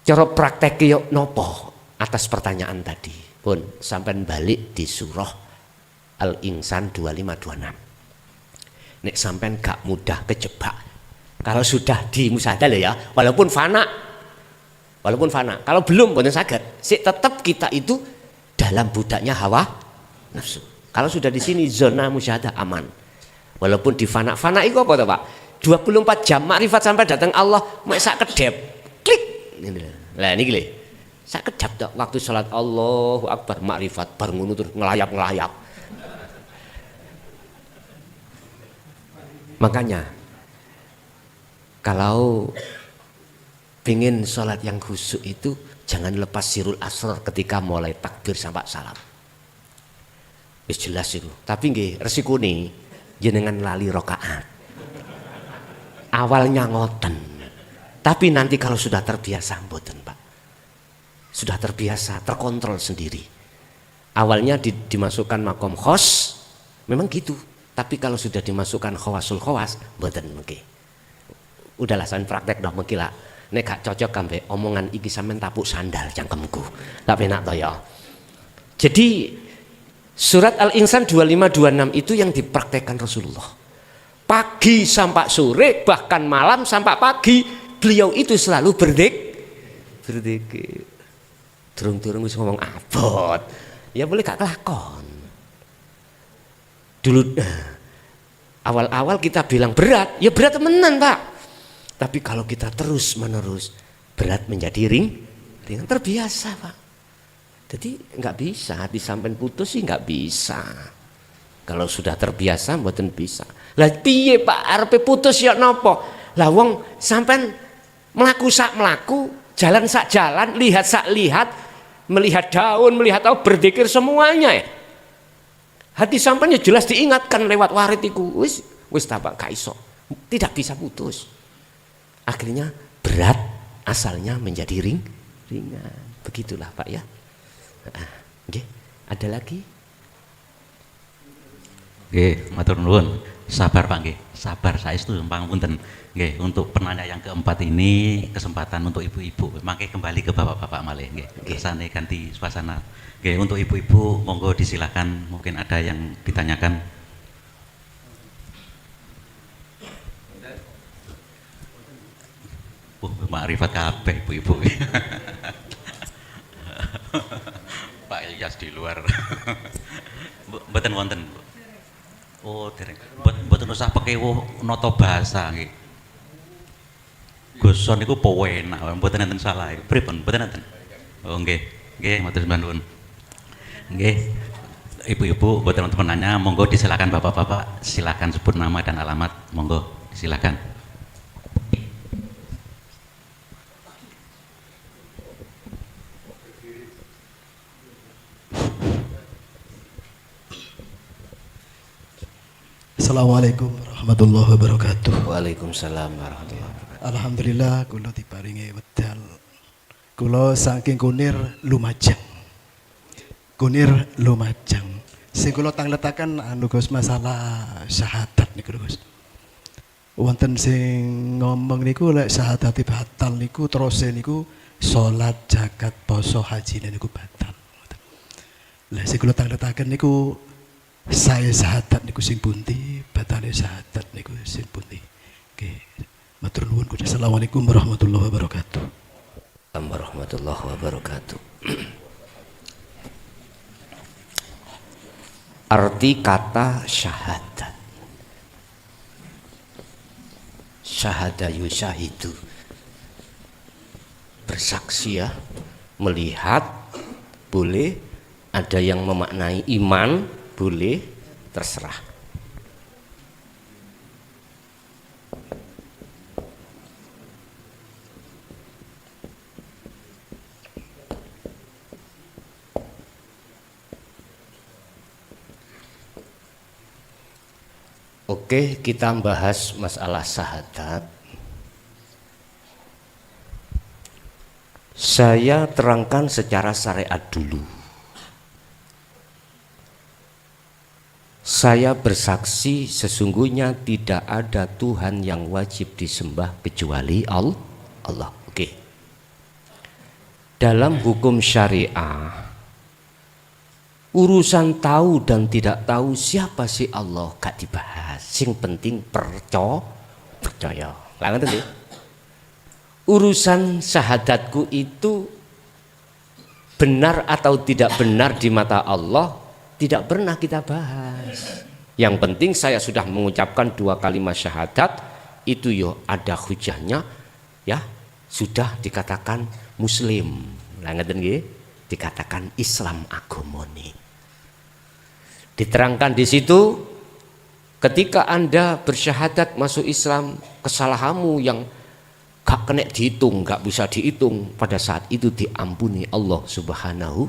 cara praktek yo nopo atas pertanyaan tadi. Pun sampai balik di surah Al-Insan 2526. Nek sampean gak mudah kejebak. Kalau sudah di musyahadah ya, walaupun fana. Kalau belum boten saged, sik tetap kita itu dalam budaknya hawa nafsu. Kalau sudah di sini zona musyahadah aman. Walaupun di fana itu apa to, Pak? 24 jam makrifat sampai datang Allah mek sak kedep. Klik. Lah niki lho. Sak kedap tok waktu salat Allahu Akbar makrifat bar ngono terus ngelayap. Makanya kalau pingin sholat yang khusyuk itu jangan lepas sirul asrar ketika mulai takbir sampai salam. Wis jelas itu. Tapi nggih resiko nih jenengan lali rakaat. Awalnya ngoten. Tapi nanti kalau sudah terbiasa mboten, Pak. Sudah terbiasa, terkontrol sendiri. Awalnya dimasukkan makom khos, memang gitu. Tapi kalau sudah dimasukkan khawasul khawas, mboten mengki. Udahlah sampean praktek dah mengki lah. Nek gak cocok kambe omongan iki sampean tapuk sandal cangkemku. Lah penak to ya. Jadi surat Al-Insan 2526 itu yang dipraktekkan Rasulullah. Pagi sampai sore, bahkan malam sampai pagi, beliau itu selalu berzikir. Durung-durung wis ngomong abot. Ya boleh gak kelakon. Dulu awal-awal kita bilang berat, ya berat temenan, Pak. Tapi kalau kita terus menerus berat menjadi ringan terbiasa, Pak. Jadi nggak bisa disampaikan putus sih nggak bisa. Kalau sudah terbiasa mboten bisa. Lah piye Pak arepe putus ya napa? Lah wong sampean mlaku sak mlaku, jalan sak jalan, lihat sak lihat, melihat daun, melihat apa berzikir semuanya ya. Hati sampean ya jelas diingatkan lewat warid iku. Wis ta Pak gak iso. Tidak bisa putus. Akhirnya berat asalnya menjadi ringan. Begitulah Pak ya. Nggih, ada lagi? Nggih, matur nuwun. Sabar Pak nggih. Sabar saestu pangapunten. Nggih, untuk penanya yang keempat ini kesempatan untuk ibu-ibu. Mangke kembali ke bapak-bapak malih nggih. Kersane ganti suasana. Nggih, untuk ibu-ibu monggo disilakan, mungkin ada yang ditanyakan. Makrifat kabeh ibu-ibu. Pak Ilyas di luar. Mboten wonten. Oh, dereng. Mboten usah pekewo nata basa nggih. Guson niku penak, mboten enten salah. Pripun? Mboten enten. Oh nggih. Nggih, matur nuwun. Nggih. Ibu-ibu mboten wonten penanya, monggo disilakan bapak-bapak, silakan sebut nama dan alamat, monggo silakan. Assalamualaikum warahmatullahi wabarakatuh. Waalaikumsalam warahmatullahi wabarakatuh. Alhamdulillah kula diparingi wedal. Kula saking kunir lumajang. Kunir lumajang. Sing kula tangletaken anu Gus masalah syahadat niku Gus. Wonten sing ngomong niku lek syahadati batal niku terus niku salat, zakat, poso, haji niku batal. Lah sing kula tangletaken niku saya syahadat niku sing pundi, batale syahadat niku sing pundi. Nggih, matur nuwun. Assalamualaikum warahmatullahi wabarakatuh. Warahmatullahi wabarakatuh. Arti kata syahadat. Syahada yusyahidu. Bersaksi ya, melihat boleh, ada yang memaknai iman boleh, terserah. Oke, kita bahas masalah syahadat. Saya terangkan secara syariat dulu. Saya bersaksi sesungguhnya tidak ada Tuhan yang wajib disembah kecuali Allah. Oke. Dalam hukum syariah, urusan tahu dan tidak tahu siapa sih Allah gak dibahas. Sing penting percaya. Lah ngoten nggih. Urusan syahadatku itu benar atau tidak benar di mata Allah tidak pernah kita bahas. Yang penting saya sudah mengucapkan 2 kalimat syahadat, itu yo ada hujahnya, ya sudah dikatakan Muslim. Lah ngeten nggih, dikatakan Islam agamane. Diterangkan di situ Ketika Anda bersyahadat masuk Islam, kesalahanmu yang gak kena dihitung, gak bisa dihitung, pada saat itu diampuni Allah Subhanahu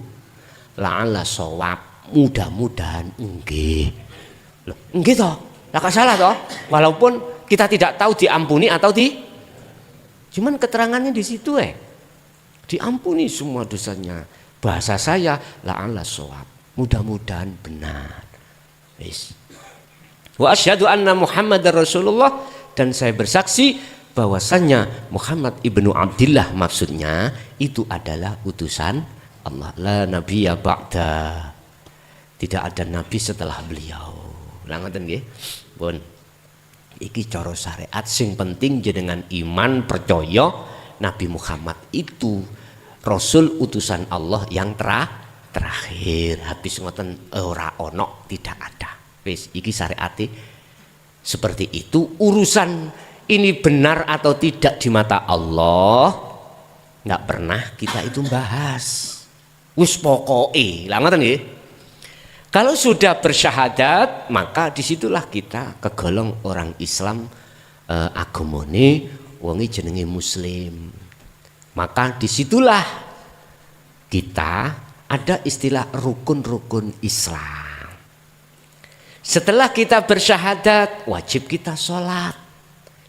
la'alla shawab, mudah-mudahan nggih. Loh, nggih toh? Lah gak salah toh? Walaupun kita tidak tahu diampuni atau cuman keterangannya di situ diampuni semua dosanya. Bahasa saya la'alla shawab, mudah-mudahan benar. Wis. Wa asyhadu anna Muhammadar Rasulullah, dan saya bersaksi bahwasannya Muhammad ibnu Abdillah maksudnya itu adalah utusan Allah. La nabiyya ba'da, tidak ada nabi setelah beliau. Lah ngoten nggih. Pun iki cara syariat, sing penting jenengan iman percaya Nabi Muhammad itu Rasul utusan Allah yang terakhir. Habis ngoten ora ono, tidak ada. Wis iki syariate seperti itu. Urusan ini benar atau tidak di mata Allah nggak pernah kita itu bahas. Wis pokoke lah ngoten nggih. Kalau sudah bersyahadat, maka disitulah kita kegolong orang Islam, agamane wonge jenenge Muslim. Maka disitulah kita ada istilah rukun-rukun Islam. Setelah kita bersyahadat, wajib kita sholat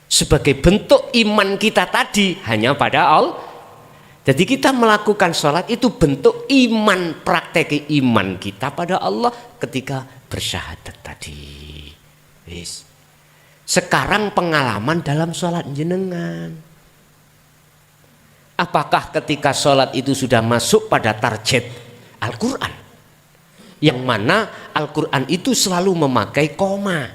sebagai bentuk iman kita tadi hanya pada Allah. Jadi kita melakukan sholat itu bentuk iman, praktek iman kita pada Allah ketika bersyahadat tadi. Wis. Sekarang pengalaman dalam sholat jenengan. Apakah ketika sholat itu sudah masuk pada target Al-Quran? Yang mana Al-Quran itu selalu memakai koma.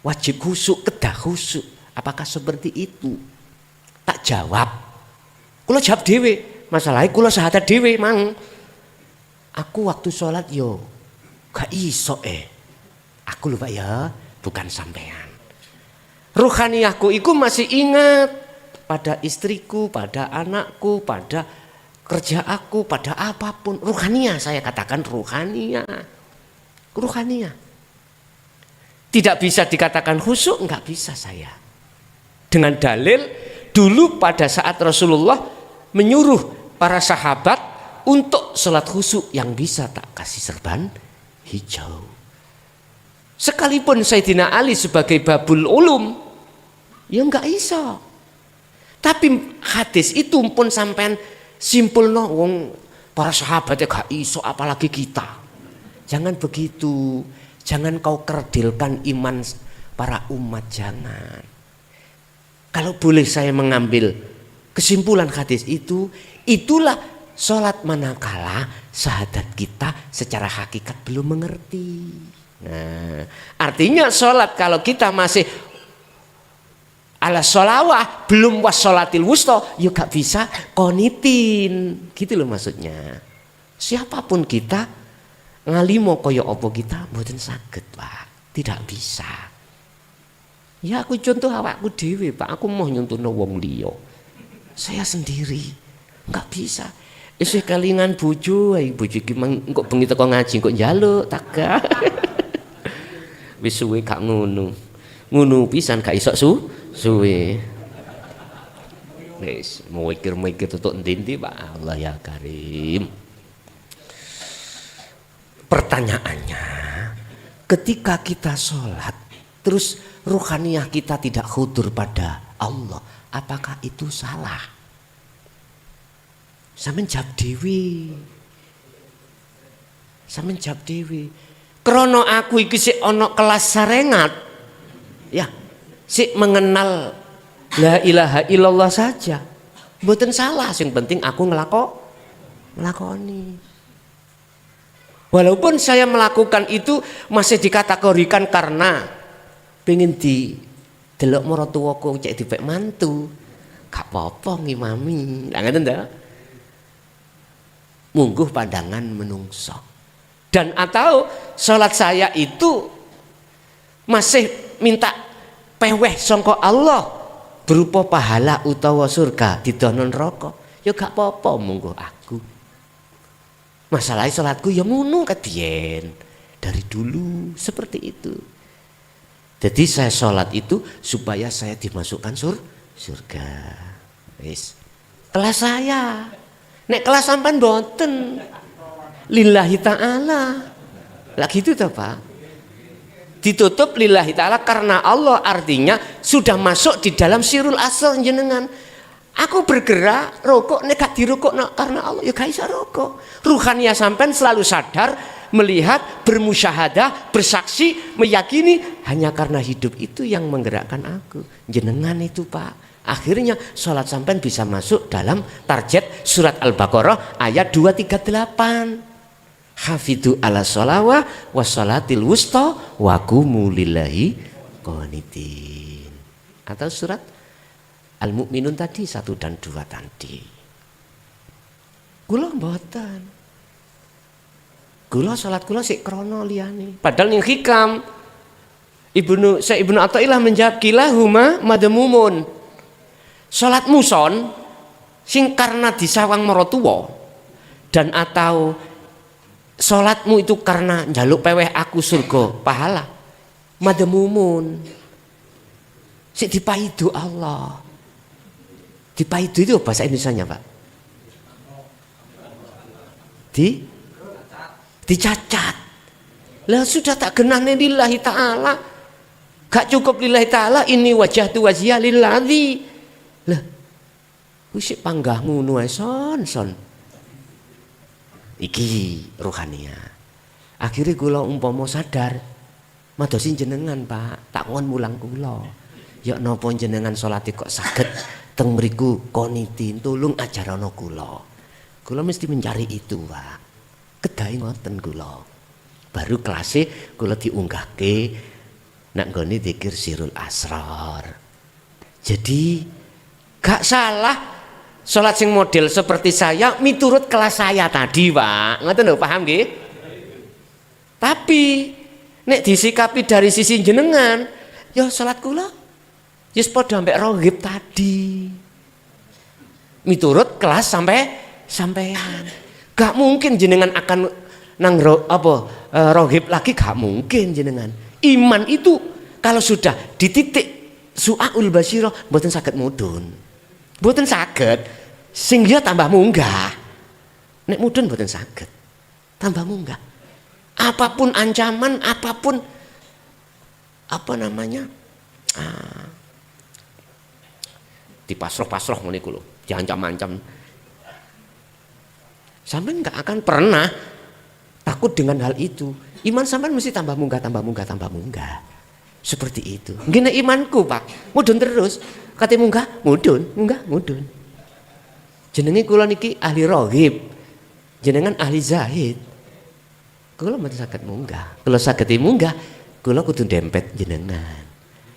Wajib khusyuk, kedah khusyuk. Apakah seperti itu? Tak jawab. Kula jawab dhewe. Masalahnya kula syahadat dhewe mang. Aku waktu sholat yo gak iso Aku lupa ya, bukan sampean. Ruhaniyahku iku masih ingat pada istriku, pada anakku, pada kerja aku, pada apapun. Ruhaniyah, saya katakan ruhaniyah. Ruhaniyah. Tidak bisa dikatakan khusyuk, enggak bisa saya. Dengan dalil dulu pada saat Rasulullah menyuruh para sahabat untuk sholat khusyuk yang bisa tak kasih serban hijau. Sekalipun Sayyidina Ali sebagai babul ulum, ya enggak bisa. Tapi hadis itu pun sampean simpulno wong para sahabatnya gak iso apalagi kita. Jangan begitu. Jangan kau kerdilkan iman para umat, jangan. Kalau boleh saya mengambil kesimpulan hadis itu, itulah sholat manakala syahadat kita secara hakikat belum mengerti. Nah, artinya sholat kalau kita masih ala sholawah belum wassolatil wusta, ya gak bisa konitin, gitu loh maksudnya. Siapapun kita ngalimo kaya apa kita mboten saged, Pak. Tidak bisa. Ya aku contoh awakku dhewe, Pak. Aku mau nyontohno wong liya. Saya sendiri enggak bisa. Isih kalingan bojo, bojo iki engko bengi teko ngaji kok njaluk taga. Wis suwe gak ngono. Ngono pisan gak iso suwe. Wis mikir-mikir tutuk endi Pak. Allah ya Karim. Pertanyaannya, ketika kita sholat, terus ruhaniyah kita tidak khudur pada Allah, apakah itu salah? Sampeyan jawab dewi. Sampeyan jawab dewi. Krono aku iki sik ana kelas sarengat, ya, sik mengenal la ilaha illallah saja, mboten salah. Sing penting aku ngelakoni. Walaupun saya melakukan itu masih dikategorikan karena pengen di delok maratuwaku cek dipek mantu. Gak apa-apa ngimami. Lah ngoten ta? Mungguh pandangan menungso. Dan atau salat saya itu masih minta peweh sangka Allah berupa pahala utawa surga didono neraka. Ya gak apa-apa mungguh aku. Masalahnya sholatku ya ngono kadiyen dari dulu seperti itu. Jadi saya sholat itu supaya saya dimasukkan surga. Wis. Kelas saya. Nek kelas sampean boten. Lillahi ta'ala. Lah gitu toh Pak. Ditutup lillahi ta'ala karena Allah, artinya sudah masuk di dalam sirul asr jenengan. Aku bergerak rokok nek gak dirokok karena Allah ya gak iso rokok. Ruhaniyah sampean selalu sadar, melihat, bermusyahadah, bersaksi, meyakini hanya karena hidup itu yang menggerakkan aku. Jenengan itu Pak. Akhirnya sholat sampean bisa masuk dalam target surat Al-Baqarah ayat 238. Hafidhu ala sholawah wa sholatil wusta wa qumu lillahi qanitin. Atau surat Al-Mu'minun tadi 1 dan 2 tadi. Kula mboten. Kula salat kula sik krono liyane. Padahal ning hikam Ibnu Athaillah menjawab kilahuma madmumun. Salat muson sing karena disawang maratuwa dan atau salatmu itu karena njaluk peweh aku surga pahala. Madmumun. Sik dipaidu Allah. Dipaidu itu bahasa Indonesianya Pak? Dicacat. Lah sudah tak genahne lillahi ta'ala. Gak cukup lillahi ta'ala, ini wajah tu wajah lillahi. Lah wis panggah ngono ae son. Iki ruhaniyah. Akhirnya kula umpama sadar madosi jenengan Pak, tak ngon mulang kula. Ya napa jenengan salate kok saged teng mriku qanitin, tulung ajarana kula. Kula mesti mencari itu, Pak. Kedahe ngoten kula. Baru kelase kula diunggahke nak nggone zikir sirul asrar. Jadi gak salah salat sing model seperti saya miturut kelas saya tadi, Pak. Ngoten lho, paham nggih? Tapi nek disikapi dari sisi jenengan, ya salat kula ya padha ambek rohib tadi. Miturut kelas sampean. Gak mungkin jenengan akan nang rohib lagi, gak mungkin jenengan. Iman itu kalau sudah di titik su'aul basyirah mboten saged mudhun. Mboten saged sehingga tambah munggah. Nek mudhun mboten saged. Tambah munggah. Apapun ancaman, apapun dipasroh-pasroh ngene iku lho, diancam-ancam. Sampeyan enggak akan pernah takut dengan hal itu. Iman sampean mesti tambah munggah. Seperti itu. Ngene imanku, Pak. Mudhun terus. Kate munggah, mudhun. Jenenge kula niki ahli rohib. Jenengan ahli zahid. Kula mboten saged munggah. Kula saged munggah, kula kudu dempet jenengan.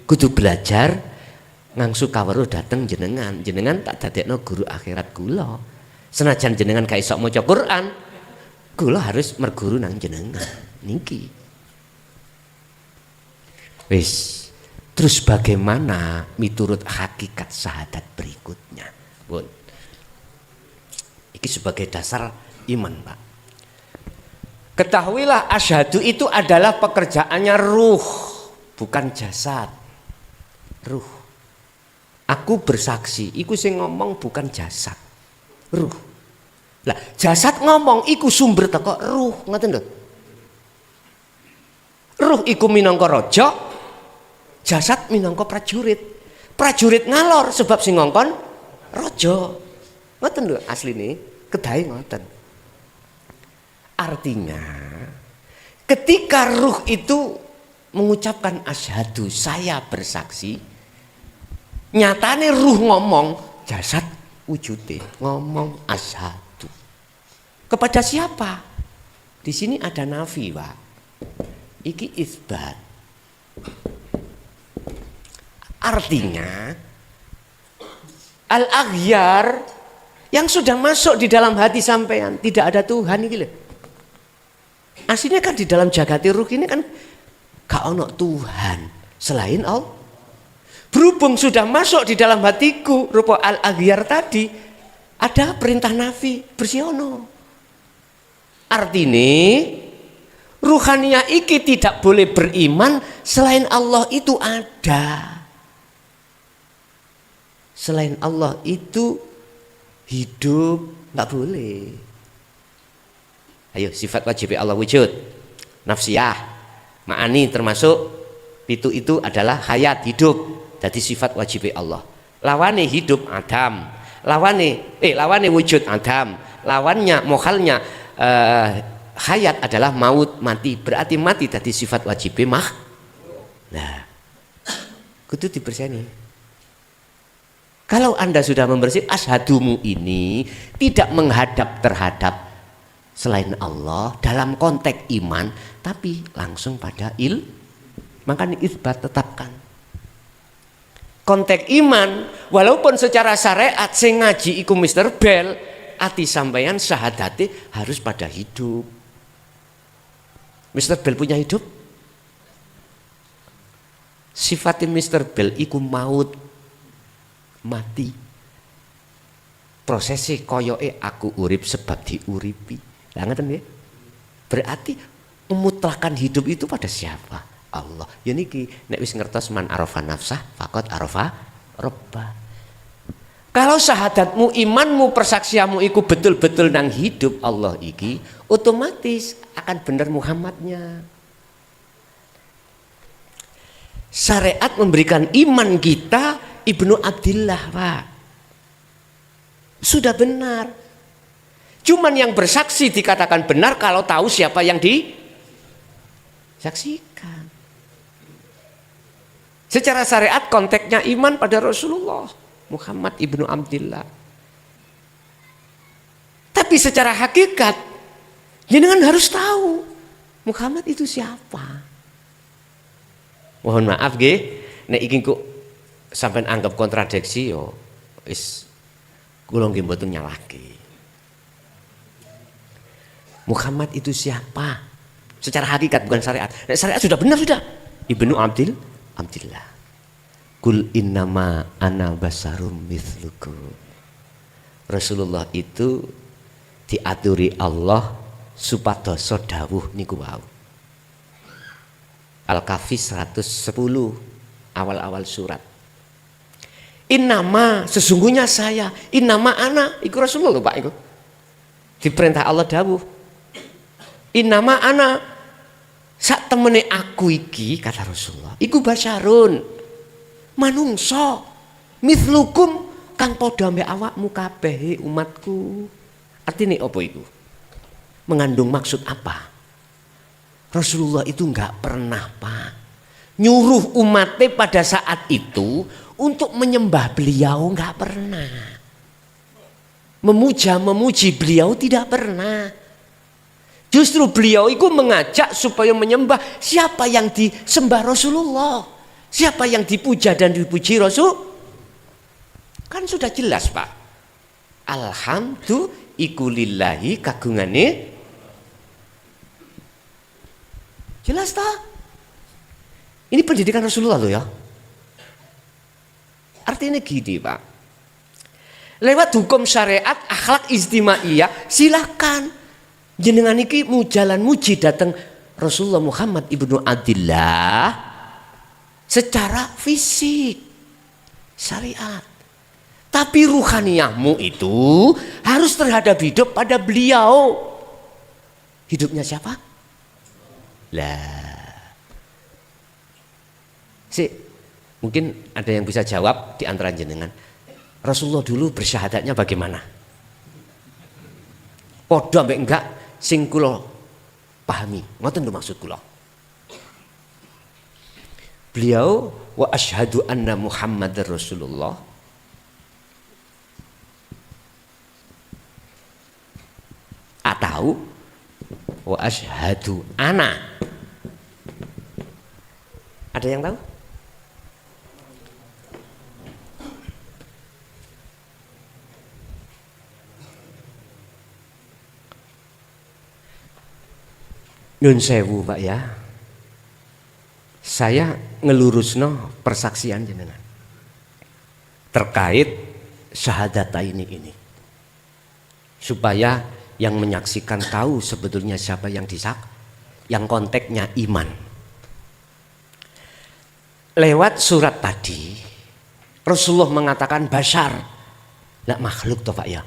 Kudu belajar ngangsu kaweruh dateng jenengan. Jenengan tak dadekno guru akhirat kula. Senajan jenengan gak iso maca Quran, kula harus merguru nang jenengan niki. Wis, terus bagaimana miturut hakikat syahadat berikutnya? Pun. Iki sebagai dasar iman, Pak. Ketahuilah asyhadu itu adalah pekerjaannya ruh, bukan jasad. Ruh. Aku bersaksi, iku sing ngomong bukan jasad. Ruh. Lah, jasad ngomong iku sumber teko ruh, ngoten lho. Ruh iku minangka raja, jasad minangka prajurit. Prajurit ngalor sebab sing ngongkon raja. Ngoten lho asline, kedahe ngoten. Artinya ketika ruh itu mengucapkan asyhadu, saya bersaksi, nyatane ruh ngomong, jasad wujude ngomong asyhadu. Kepada siapa? Di sini ada nafi, Pak. Iki isbat. Artinya al-aghyar yang sudah masuk di dalam hati sampean, tidak ada Tuhan iki lho. Aslinya kan di dalam jagati ruh ini kan gak ono Tuhan selain Allah. Berhubung sudah masuk di dalam hatiku rupa al-aghyar tadi, ada perintah nafi bersiono. Artinya Ruhaniyah iki tidak boleh beriman selain Allah itu ada. Selain Allah itu hidup, nggak boleh. Ayo, sifat wajib Allah wujud. Nafsiyah, ma'ani termasuk itu adalah hayat, hidup. Jadi sifat wajib Allah. Lawane hidup Adam, lawane wujud Adam, lawannya mohalnya hayat adalah maut, mati. Berarti mati tadi sifat wajib mah. Nah, kudu dibersihkan. Kalau Anda sudah membersih, ashadumu ini tidak menghadap terhadap selain Allah dalam konteks iman, tapi langsung pada makanya isbat tetapkan. Konteks iman, walaupun secara syariat sing ngaji iku Mr. Bell, ati sampeyan syahadati harus pada hidup. Mr. Bell punya hidup? Sifatnya Mr. Bell iku maut, mati. Prosesi koyoke aku urip sebab diuripi. Lah ngeten nggih. Berarti memutlakan hidup itu pada siapa? Allah. Ya niki nek wis ngertos man arafa nafsah faqad arafa rabbah. Kalau syahadatmu, imanmu, persaksianmu iku betul-betul nang hidup Allah iki, otomatis akan benar Muhammadnya. Syariat memberikan iman kita Ibnu Abdillah, Pak. Sudah benar. Cuman yang bersaksi dikatakan benar kalau tahu siapa yang disaksikan. Secara syariat konteksnya iman pada Rasulullah Muhammad Ibnu Abdillah. Tapi secara hakikat jenengan harus tahu Muhammad itu siapa. Mohon maaf nggih, nek iki kok sampai anggap kontradiksi yo is kula nggih mboten nyalahke. Muhammad itu siapa? Secara hakikat bukan syariat. Nah, syariat sudah benar sudah. Ibnu Abdillah. Kul innama ana basarum mithlukum. Rasulullah itu diaturi Allah supadoso dawuh niku wau. Al-Kahfi 110 awal-awal surat. Innama sesungguhnya saya, innama ana iku Rasulullah Pak iku. Diperintah Allah dawuh. Innama ana sak temene aku iki kata Rasulullah. Iku basyarun manungso mithlukum kang padha ambek awakmu kabeh umatku. Artine apa iku? Mengandung maksud apa? Rasulullah itu enggak pernah Pak nyuruh umatnya pada saat itu untuk menyembah beliau, enggak pernah. Memuji beliau tidak pernah. Justru beliau itu mengajak supaya menyembah siapa yang disembah Rasulullah, siapa yang dipuja dan dipuji Rasul. Kan sudah jelas Pak. Alhamdulillahi kagungane. Jelas tak? Ini pendidikan Rasulullah loh ya. Artinya gini Pak. Lewat hukum syariat, akhlak istimaiyah, silakan. Jenengan iki jalan muji datang Rasulullah Muhammad Ibnu Abdillah secara fisik syariat. Tapi ruhaniyahmu itu harus terhadap hidup pada beliau. Hidupnya siapa? Lah. Mungkin ada yang bisa jawab di antara jenengan. Rasulullah dulu bersyahadatnya bagaimana? Podo ambek enggak sing kula pahami. Ngoten lho maksud kula. Beliau wa asyhadu anna Muhammadar Rasulullah. Atau wa asyhadu ana. Ada yang tahu? Nun sewu Pak ya. Saya ngelurusno persaksian jenengan terkait syahadata ini. Supaya yang menyaksikan tahu sebetulnya siapa yang yang konteksnya iman. Lewat surat tadi Rasulullah mengatakan bashar, lah makhluk toh Pak ya.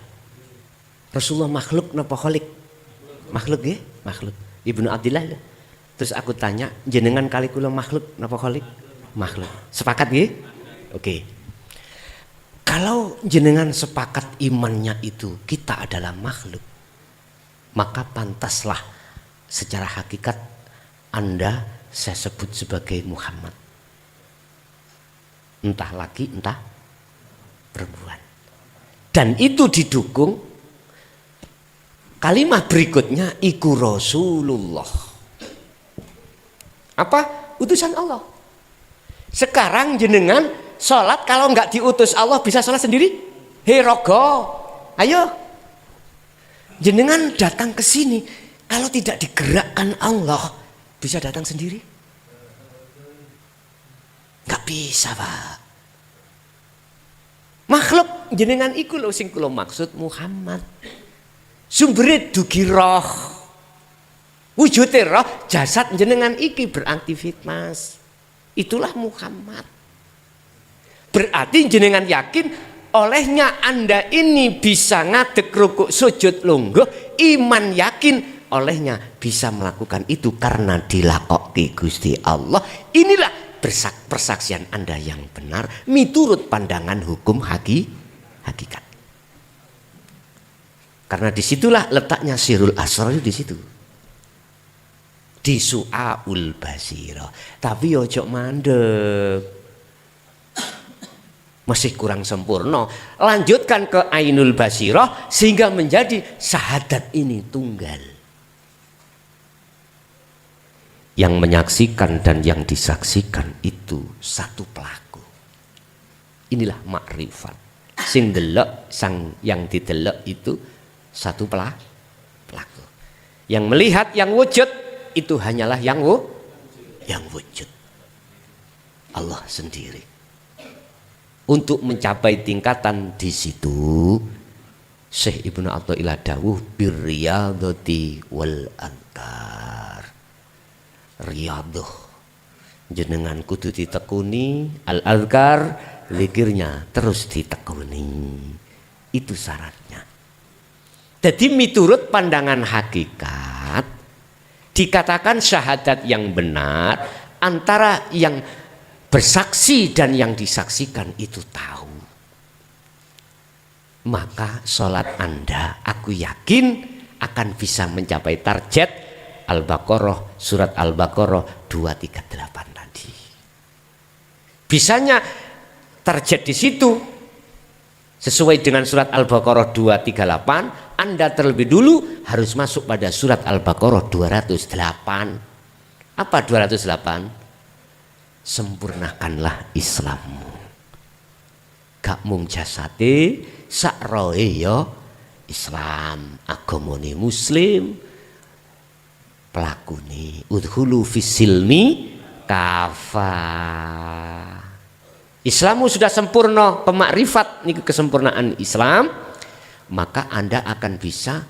Rasulullah makhluk napa khalik? Makhluk ya, makhluk. Ibnu Abdillah. Terus aku tanya, jenengan kali kula makhluk napa khalik? Makhluk. Sepakat nggih? Oke. Kalau jenengan sepakat imannya itu kita adalah makhluk, maka pantaslah secara hakikat Anda saya sebut sebagai Muhammad. Entah laki, entah perempuan. Dan itu didukung kalimat berikutnya, iku Rasulullah. Apa? Utusan Allah. Sekarang jenengan sholat kalau nggak diutus Allah bisa sholat sendiri? Hei rogo, ayo. Jenengan datang ke sini kalau tidak digerakkan Allah bisa datang sendiri? Nggak bisa Pak. Makhluk jenengan iku lho sing kula maksud Muhammad. Sumbere dugi roh. Wujude roh jasad jenengan iki beraktivitas. Itulah Muhammad. Berarti jenengan yakin olehnya Anda ini bisa ngadeg rukuk sujud lungguh, iman yakin olehnya bisa melakukan itu karena dilakoki Gusti Allah. Inilah persaksian Anda yang benar miturut pandangan hukum hakikat. Karena disitulah letaknya sirul asrar di situ. Di su'aul basira. Tapi ojo mandek. Masih kurang sempurna. Lanjutkan ke ainul basirah sehingga menjadi syahadat ini tunggal. Yang menyaksikan dan yang disaksikan itu satu pelaku. Inilah makrifat. Sing delok sang yang didelok itu satu pelaku. Yang melihat yang wujud itu hanyalah yang wujud. Allah sendiri. Untuk mencapai tingkatan di situ Syekh Ibnu Athaillah dawuh birriyadati wal adkar. Riyadhah jenengan kudu ditekuni, al-azkar zikirnya terus ditekuni. Itu syaratnya. Jadi miturut pandangan hakikat dikatakan syahadat yang benar antara yang bersaksi dan yang disaksikan itu tahu. Maka sholat Anda aku yakin akan bisa mencapai target Al-Baqarah, surat Al-Baqarah 238 tadi. Bisanya target di situ sesuai dengan surat Al-Baqarah 238, Anda terlebih dulu harus masuk pada surat Al-Baqarah 208. Apa 208? Sempurnakanlah Islammu. Gak mung jasate sak roe ya Islam, agamane muslim, pelakune udhulu fisilmi kafa. Islammu sudah sempurna, pemakrifat niku kesempurnaan Islam, maka Anda akan bisa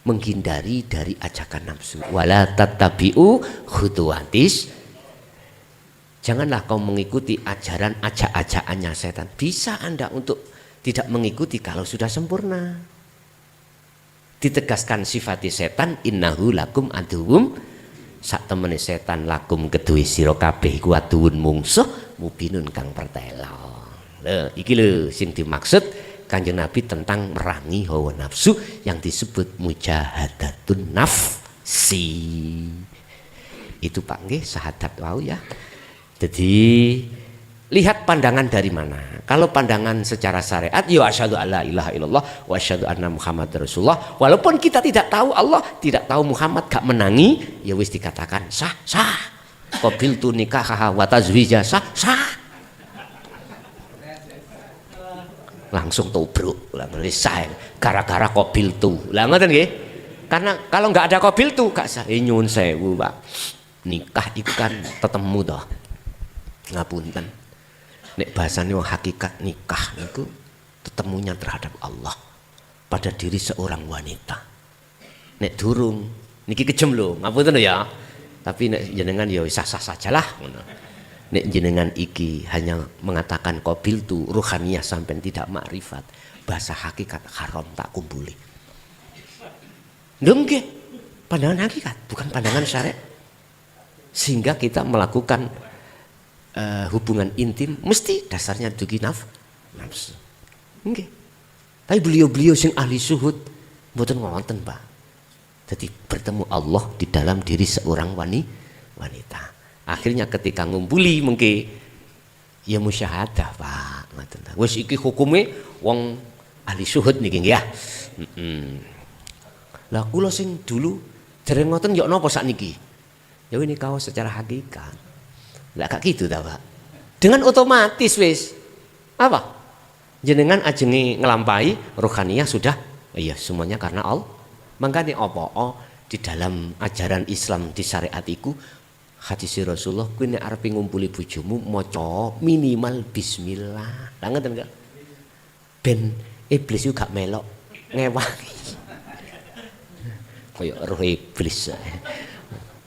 menghindari dari ajakan nafsu. Wala tattabi'u khutuwatis. Janganlah kau mengikuti ajaran ajak-ajakannya setan. Bisa Anda untuk tidak mengikuti kalau sudah sempurna. Ditegaskan sifati setan, innahu lakum aduwum, sak temene setan lakum kedue sira kabeh iku aduwun mungsuh mubinun kang pertelo. Lho iki lho sing dimaksud Kanjeng Nabi tentang merangi hawa nafsu yang disebut mujahadatun nafsi. Itu Pak nggih syahadat wau ya. Jadi lihat pandangan dari mana. Kalau pandangan secara syariat, ya asyhadu alla ilaha illallah wa asyhadu anna Muhammad Rasulullah. Walaupun kita tidak tahu Allah, tidak tahu Muhammad, gak menangi, ya wis dikatakan sah, sah. Qabiltu nikahaha wa tazwija sah, sah. Langsung tobruk, lah sah. Gara-gara qabiltu. Lah ngoten nggih. Karena kalau nggak ada qabiltu gak sah. Nyuwun sewu, Pak. Nikah itu kan tetemu toh. Ngapunten. Nek bahasane wong hakikat nikah niku tetemunya terhadap Allah pada diri seorang wanita. Nek durung niki kejem lho, ngapunten ya. Tapi nek jenengan ya sah-sah sajalah ngono. Nek jenengan iki hanya mengatakan qabil tu ruhaniyah sampai tidak makrifat, bahasa hakikat haram tak kumpuli. Nggih, pandangan hakikat bukan pandangan syariat. Sehingga kita melakukan hubungan intim mesti dasarnya dugi nafsu. Nggih. Tapi beliau-beliau sing ahli suhud mboten wonten, Pak. Jadi bertemu Allah di dalam diri seorang wanita. Akhirnya ketika ngumpuli mungkin ya musyahadah, Pak. Ngoten. Wis iki hukume wong ahli suhud niki ya. Lah kula sing dulu dereng ngoten ya napa sakniki? Ya ini kau secara hakikat. Lah kak gitu ta, Pak. Dengan otomatis wis apa? Jenengan ajenge ngelampai rohaniyah sudah iya semuanya karena Allah. Mangkane apa di dalam ajaran Islam di syariat iku hadis Rasulullah kuwi nek arep ngumpuli bojomu maca minimal bismillah. Lah ngoten enggak? Ben iblis juga gak melok ngewangi. Kayak roh iblis.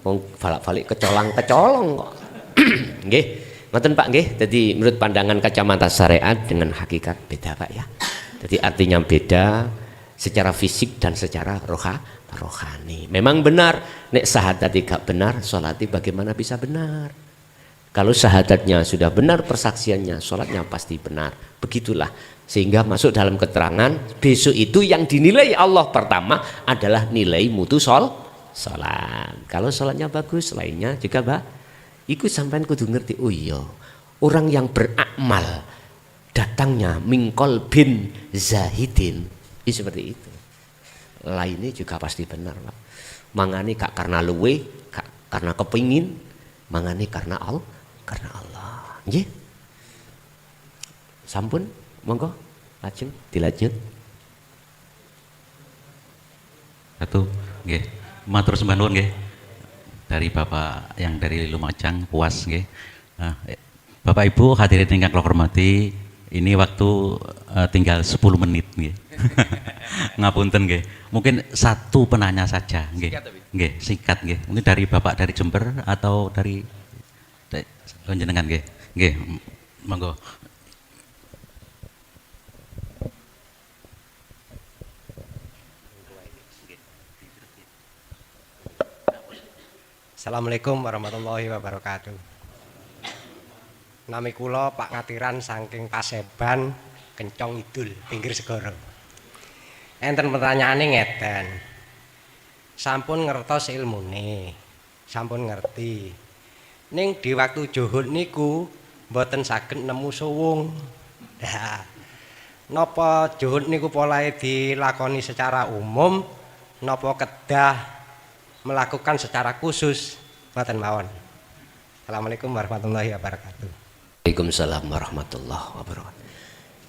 Wong balik-balik kecolong kok. Nggih, ngoten Pak nggih. Jadi menurut pandangan kacamata syariat dengan hakikat beda, Pak ya. Jadi artinya beda secara fisik dan secara rohani. Memang benar nek syahadat tidak benar, salatnya bagaimana bisa benar? Kalau syahadatnya sudah benar, persaksiannya, salatnya pasti benar. Begitulah. Sehingga masuk dalam keterangan besok itu yang dinilai Allah pertama adalah nilai mutu salat. Kalau salatnya bagus, lainnya juga ikut sampean kudu ngerti. Oh iya, orang yang beramal datangnya mingkol bin zahidin seperti itu. Lainnya juga pasti benar, Pak. Mangani kak karena luwe, kak karena kepingin, mangani karena Allah. Nggih. Sampun, monggo lajeng dilanjut. Satu, nggih. Matur sembah nuwun nggih. Dari Bapak yang dari Lumajang puas nggih. Bapak Ibu hadirin ingkang kula hormati, ini waktu tinggal 10 menit nggih. Ngapunten nggih. Mungkin satu penanya saja nggih. Nggih, singkat nggih. Mungkin dari Bapak dari Jember atau dari panjenengan nggih. Nggih, monggo. Assalamualaikum warahmatullahi wabarakatuh. Nami kula Pak Ngatiran saking Paseban, Kencong Idul, pinggir segara. Enten pertanyaane ngeten. Sampun ngertos ilmune, sampun ngerti. Ning di waktu juhud niku mboten saged nemu suwung. Nah, napa juhud niku polahe dilakoni secara umum, napa kedah melakukan secara khusus? Mboten mawon. Assalamualaikum warahmatullahi wabarakatuh. Waalaikumsalam warahmatullahi wabarakatuh.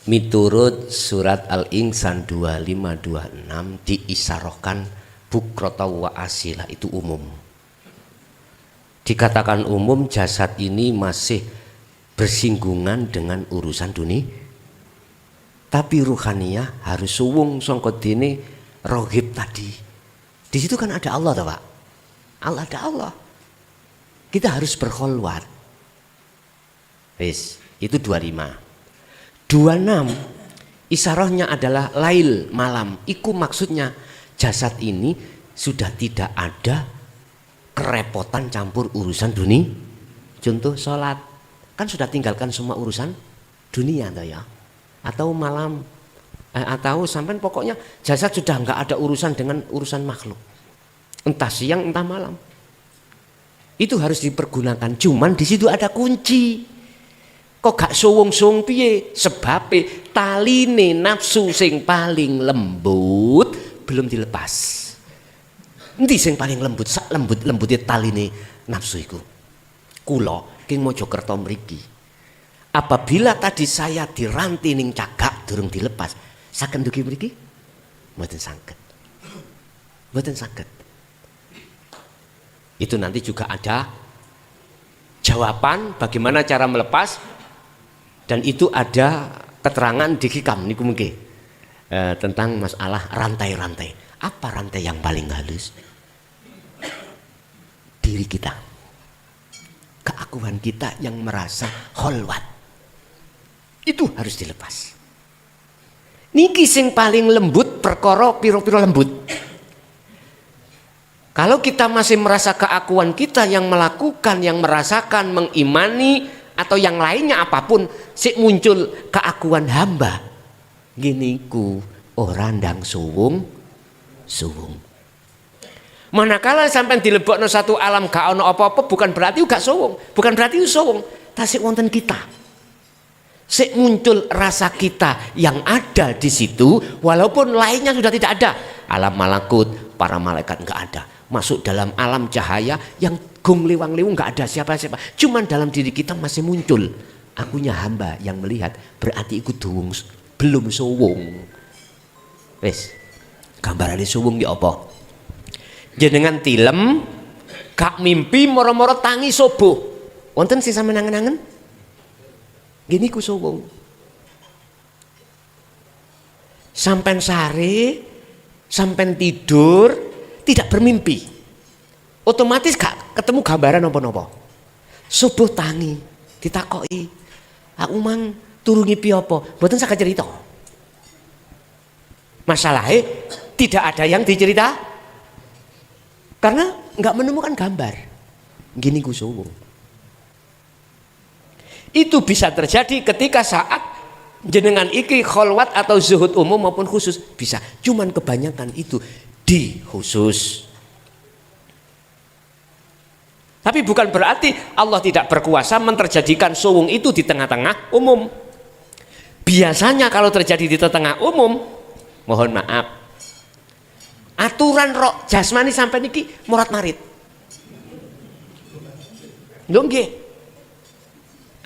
Miturut surat Al-Insan 2526 diisyarohkan bukrota wa asila itu umum. Dikatakan umum jasad ini masih bersinggungan dengan urusan dunia. Tapi ruhaniyah harus suwung sangka dene rohib tadi. Di situ kan ada Allah, Pak. Allah ada Allah. Kita harus berkholwat. Wis, itu 25. 26 isyarahnya adalah lail malam. Iku maksudnya jasad ini sudah tidak ada kerepotan campur urusan dunia. Contoh sholat kan sudah tinggalkan semua urusan dunia toh ya. Atau malam atau sampai pokoknya jasad sudah nggak ada urusan dengan urusan makhluk. Entah siang entah malam. Itu harus dipergunakan. Cuman di situ ada kunci. Kok gak suwung-suwung piye? Sebabe taline nafsu sing paling lembut belum dilepas. Endi sing paling lembut? Sak lembut-lembute taline nafsu iku. Kula king Mojokerto mriki. Apabila tadi saya diranti ning cagak durung dilepas, saged ndugi mriki? Mboten saged. Mboten saged. Itu nanti juga ada jawaban bagaimana cara melepas, dan itu ada keterangan di hikam niku mungkin tentang masalah rantai-rantai. Apa rantai yang paling halus? diri kita. Keakuan kita yang merasa kholwat. Itu harus dilepas. Niki sing paling lembut perkara piro-piro lembut. Kalau kita masih merasa keakuan kita yang melakukan, yang merasakan, mengimani atau yang lainnya apapun, sik muncul keakuan hamba. Gini ku orang ndang suwung. Manakala sampai dilebokno satu alam gak ono apa-apa, bukan berarti gak suwung, bukan berarti suwung, tasik wonten kita. Sik muncul rasa kita yang ada di situ, walaupun lainnya sudah tidak ada. Alam malakut, para malaikat nggak ada. Masuk dalam alam cahaya yang gong liwang-liwung nggak ada siapa-siapa. Cuman dalam diri kita masih muncul. Akunya hamba yang melihat, berarti ikut duwung, belum suwung. Wes, gambarane suwung ya apa? Jenengan tilem, gak mimpi moro-moro tangi subuh. Wonten sing sampeyan nangen-nangen? Gini ku suwung. Sampai sare, sampai tidur, tidak bermimpi. Otomatis gak ketemu gambaran apa-apa. Subuh tangi, ditakoki. Aku mang turungi piye apa? Mboten saged cerita. Masalahnya tidak ada yang dicerita karena nggak menemukan gambar. Gini ku suwung. Itu bisa terjadi ketika saat jenengan iki kholwat atau zuhud umum maupun khusus bisa. Cuman kebanyakan itu di khusus. Tapi bukan berarti Allah tidak berkuasa menterjadikan suwung itu di tengah-tengah umum. Biasanya kalau terjadi di tengah umum, mohon maaf, aturan roh jasmani sampai niki morat marit. Lho nggih.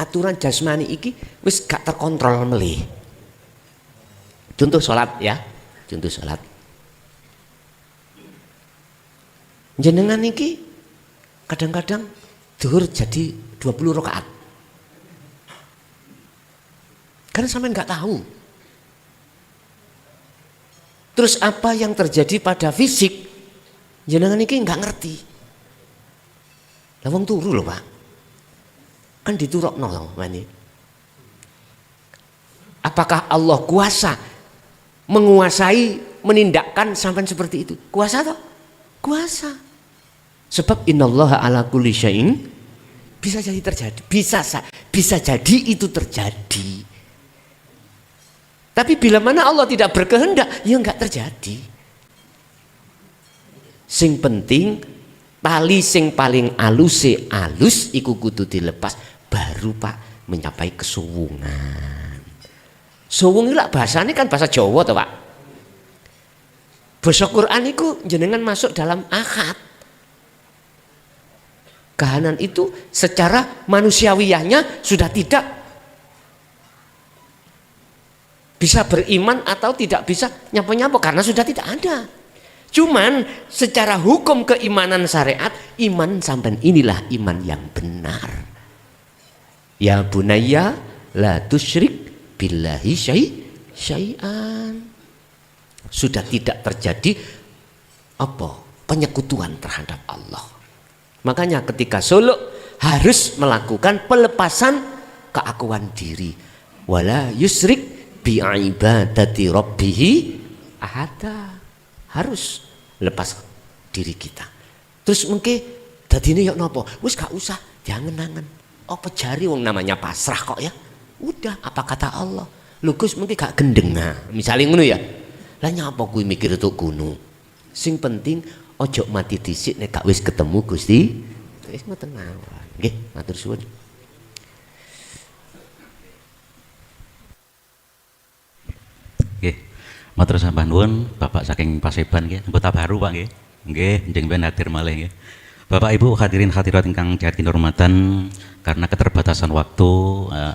Aturan jasmani iki wis gak terkontrol melih. Contoh salat ya, contoh salat. Jenengan niki kadang-kadang zuhur jadi 20 rakaat. Karena sampean nggak tahu. Terus apa yang terjadi pada fisik? Jenengan niki nggak ngerti. Lah wong turu lho, Pak. Kan diturokno mani. Apakah Allah kuasa menguasai menindakkan sampai seperti itu? Kuasa toh? Kuasa. Sebab innallaha ala kulli syai'in bisa jadi terjadi. Bisa jadi itu terjadi. Tapi bila mana Allah tidak berkehendak, ya enggak terjadi. Sing penting tali sing paling alus iku kudu dilepas, baru Pak mencapai kesuwungan. Suwung itu bahasanya kan bahasa Jawa toh Pak. Basa Quran itu jenengan masuk dalam akad. Kahanan itu secara manusiawiyahnya sudah tidak bisa beriman atau tidak bisa nyapa-nyapa karena sudah tidak ada. Cuman secara hukum keimanan syariat, iman sampai inilah iman yang benar. Ya bunayya la tusyrik billahi syai'an. Sudah tidak terjadi penyekutuan terhadap Allah. Makanya ketika suluk harus melakukan pelepasan keakuan diri. Wala yusrik bi ibadati rabbih ahada. Harus lepas diri kita. Terus mungkin dadine yo napa? Wis gak usah diangen-angen. Apa jari wong namanya pasrah kok ya? Udah apa kata Allah? Lho Gus mungkin gak gendeng. Misalnya ngono ya. Lah nyapa kuwi mikir untuk gunung. Sing penting ojo mati dhisik nek gak wis ketemu Gusti. Wis ngoten mawon. Nggih, matur suwun. Nggih. Matur sampeyan nuwun Bapak saking Paseban nggih, anggota baru Pak nggih. Nggih, njeng ben hadir malih nggih. Bapak Ibu hadirin hadirat ingkang dihormatan, karena keterbatasan waktu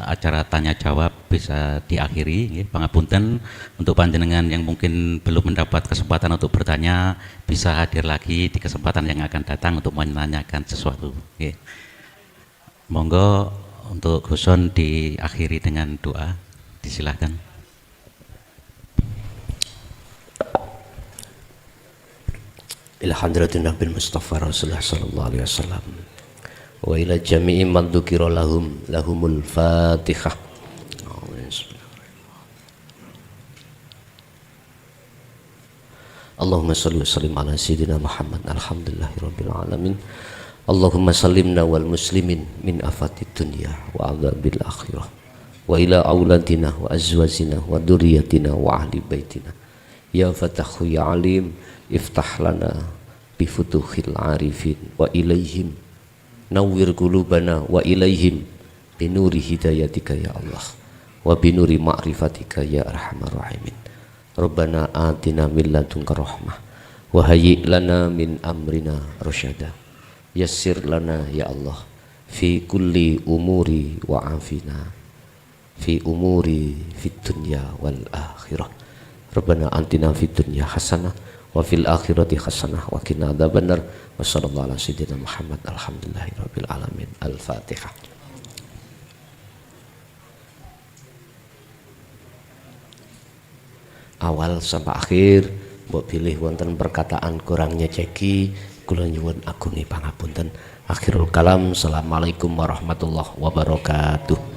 acara tanya jawab bisa diakhiri nggih. Pangapunten untuk panjenengan yang mungkin belum mendapat kesempatan untuk bertanya bisa hadir lagi di kesempatan yang akan datang untuk menanyakan sesuatu nggih. Monggo untuk Guson diakhiri dengan doa. Disilahkan. ila hadratin Nabi Mustafa Rasulullah sallallahu alaihi wasallam wa ila jami'i man dzukira lahumul Fatihah. Allahumma salli wa sallim ala sayyidina Muhammad alhamdulillahi rabbil alamin. Allahumma sallimna wal muslimin min afatid dunya wa adzabil akhirah wa ila auladina wa azwajina wa dzurriyyatina wa ahli baitina ya fatahu ya alim iftah lana bi futuhil arifin wa ilaihim nawwir qulubana wa ilaihim bi nuri hidayatika ya Allah wa bi nuri ma'rifatika ya arhamar rahimin. Rabbana atina min ladunka rahmah wa hayyi lana min amrina rasyada yassir lana ya Allah fi kulli umuri wa afina fi umuri fid dunya wal akhirah. Rabbana atina fid dunya hasanah wa fil akhirati hasanah wa qina adzabannar. Wa sallallahu ala sayyidina Muhammad alhamdulillahi rabbil alamin. Al-Fatihah. Awal sampai akhir mbok pilih wonten perkataan kurang nyeceki kula nyuwun agungé pangapunten. Akhirul kalam. Assalamualaikum warahmatullahi wabarakatuh.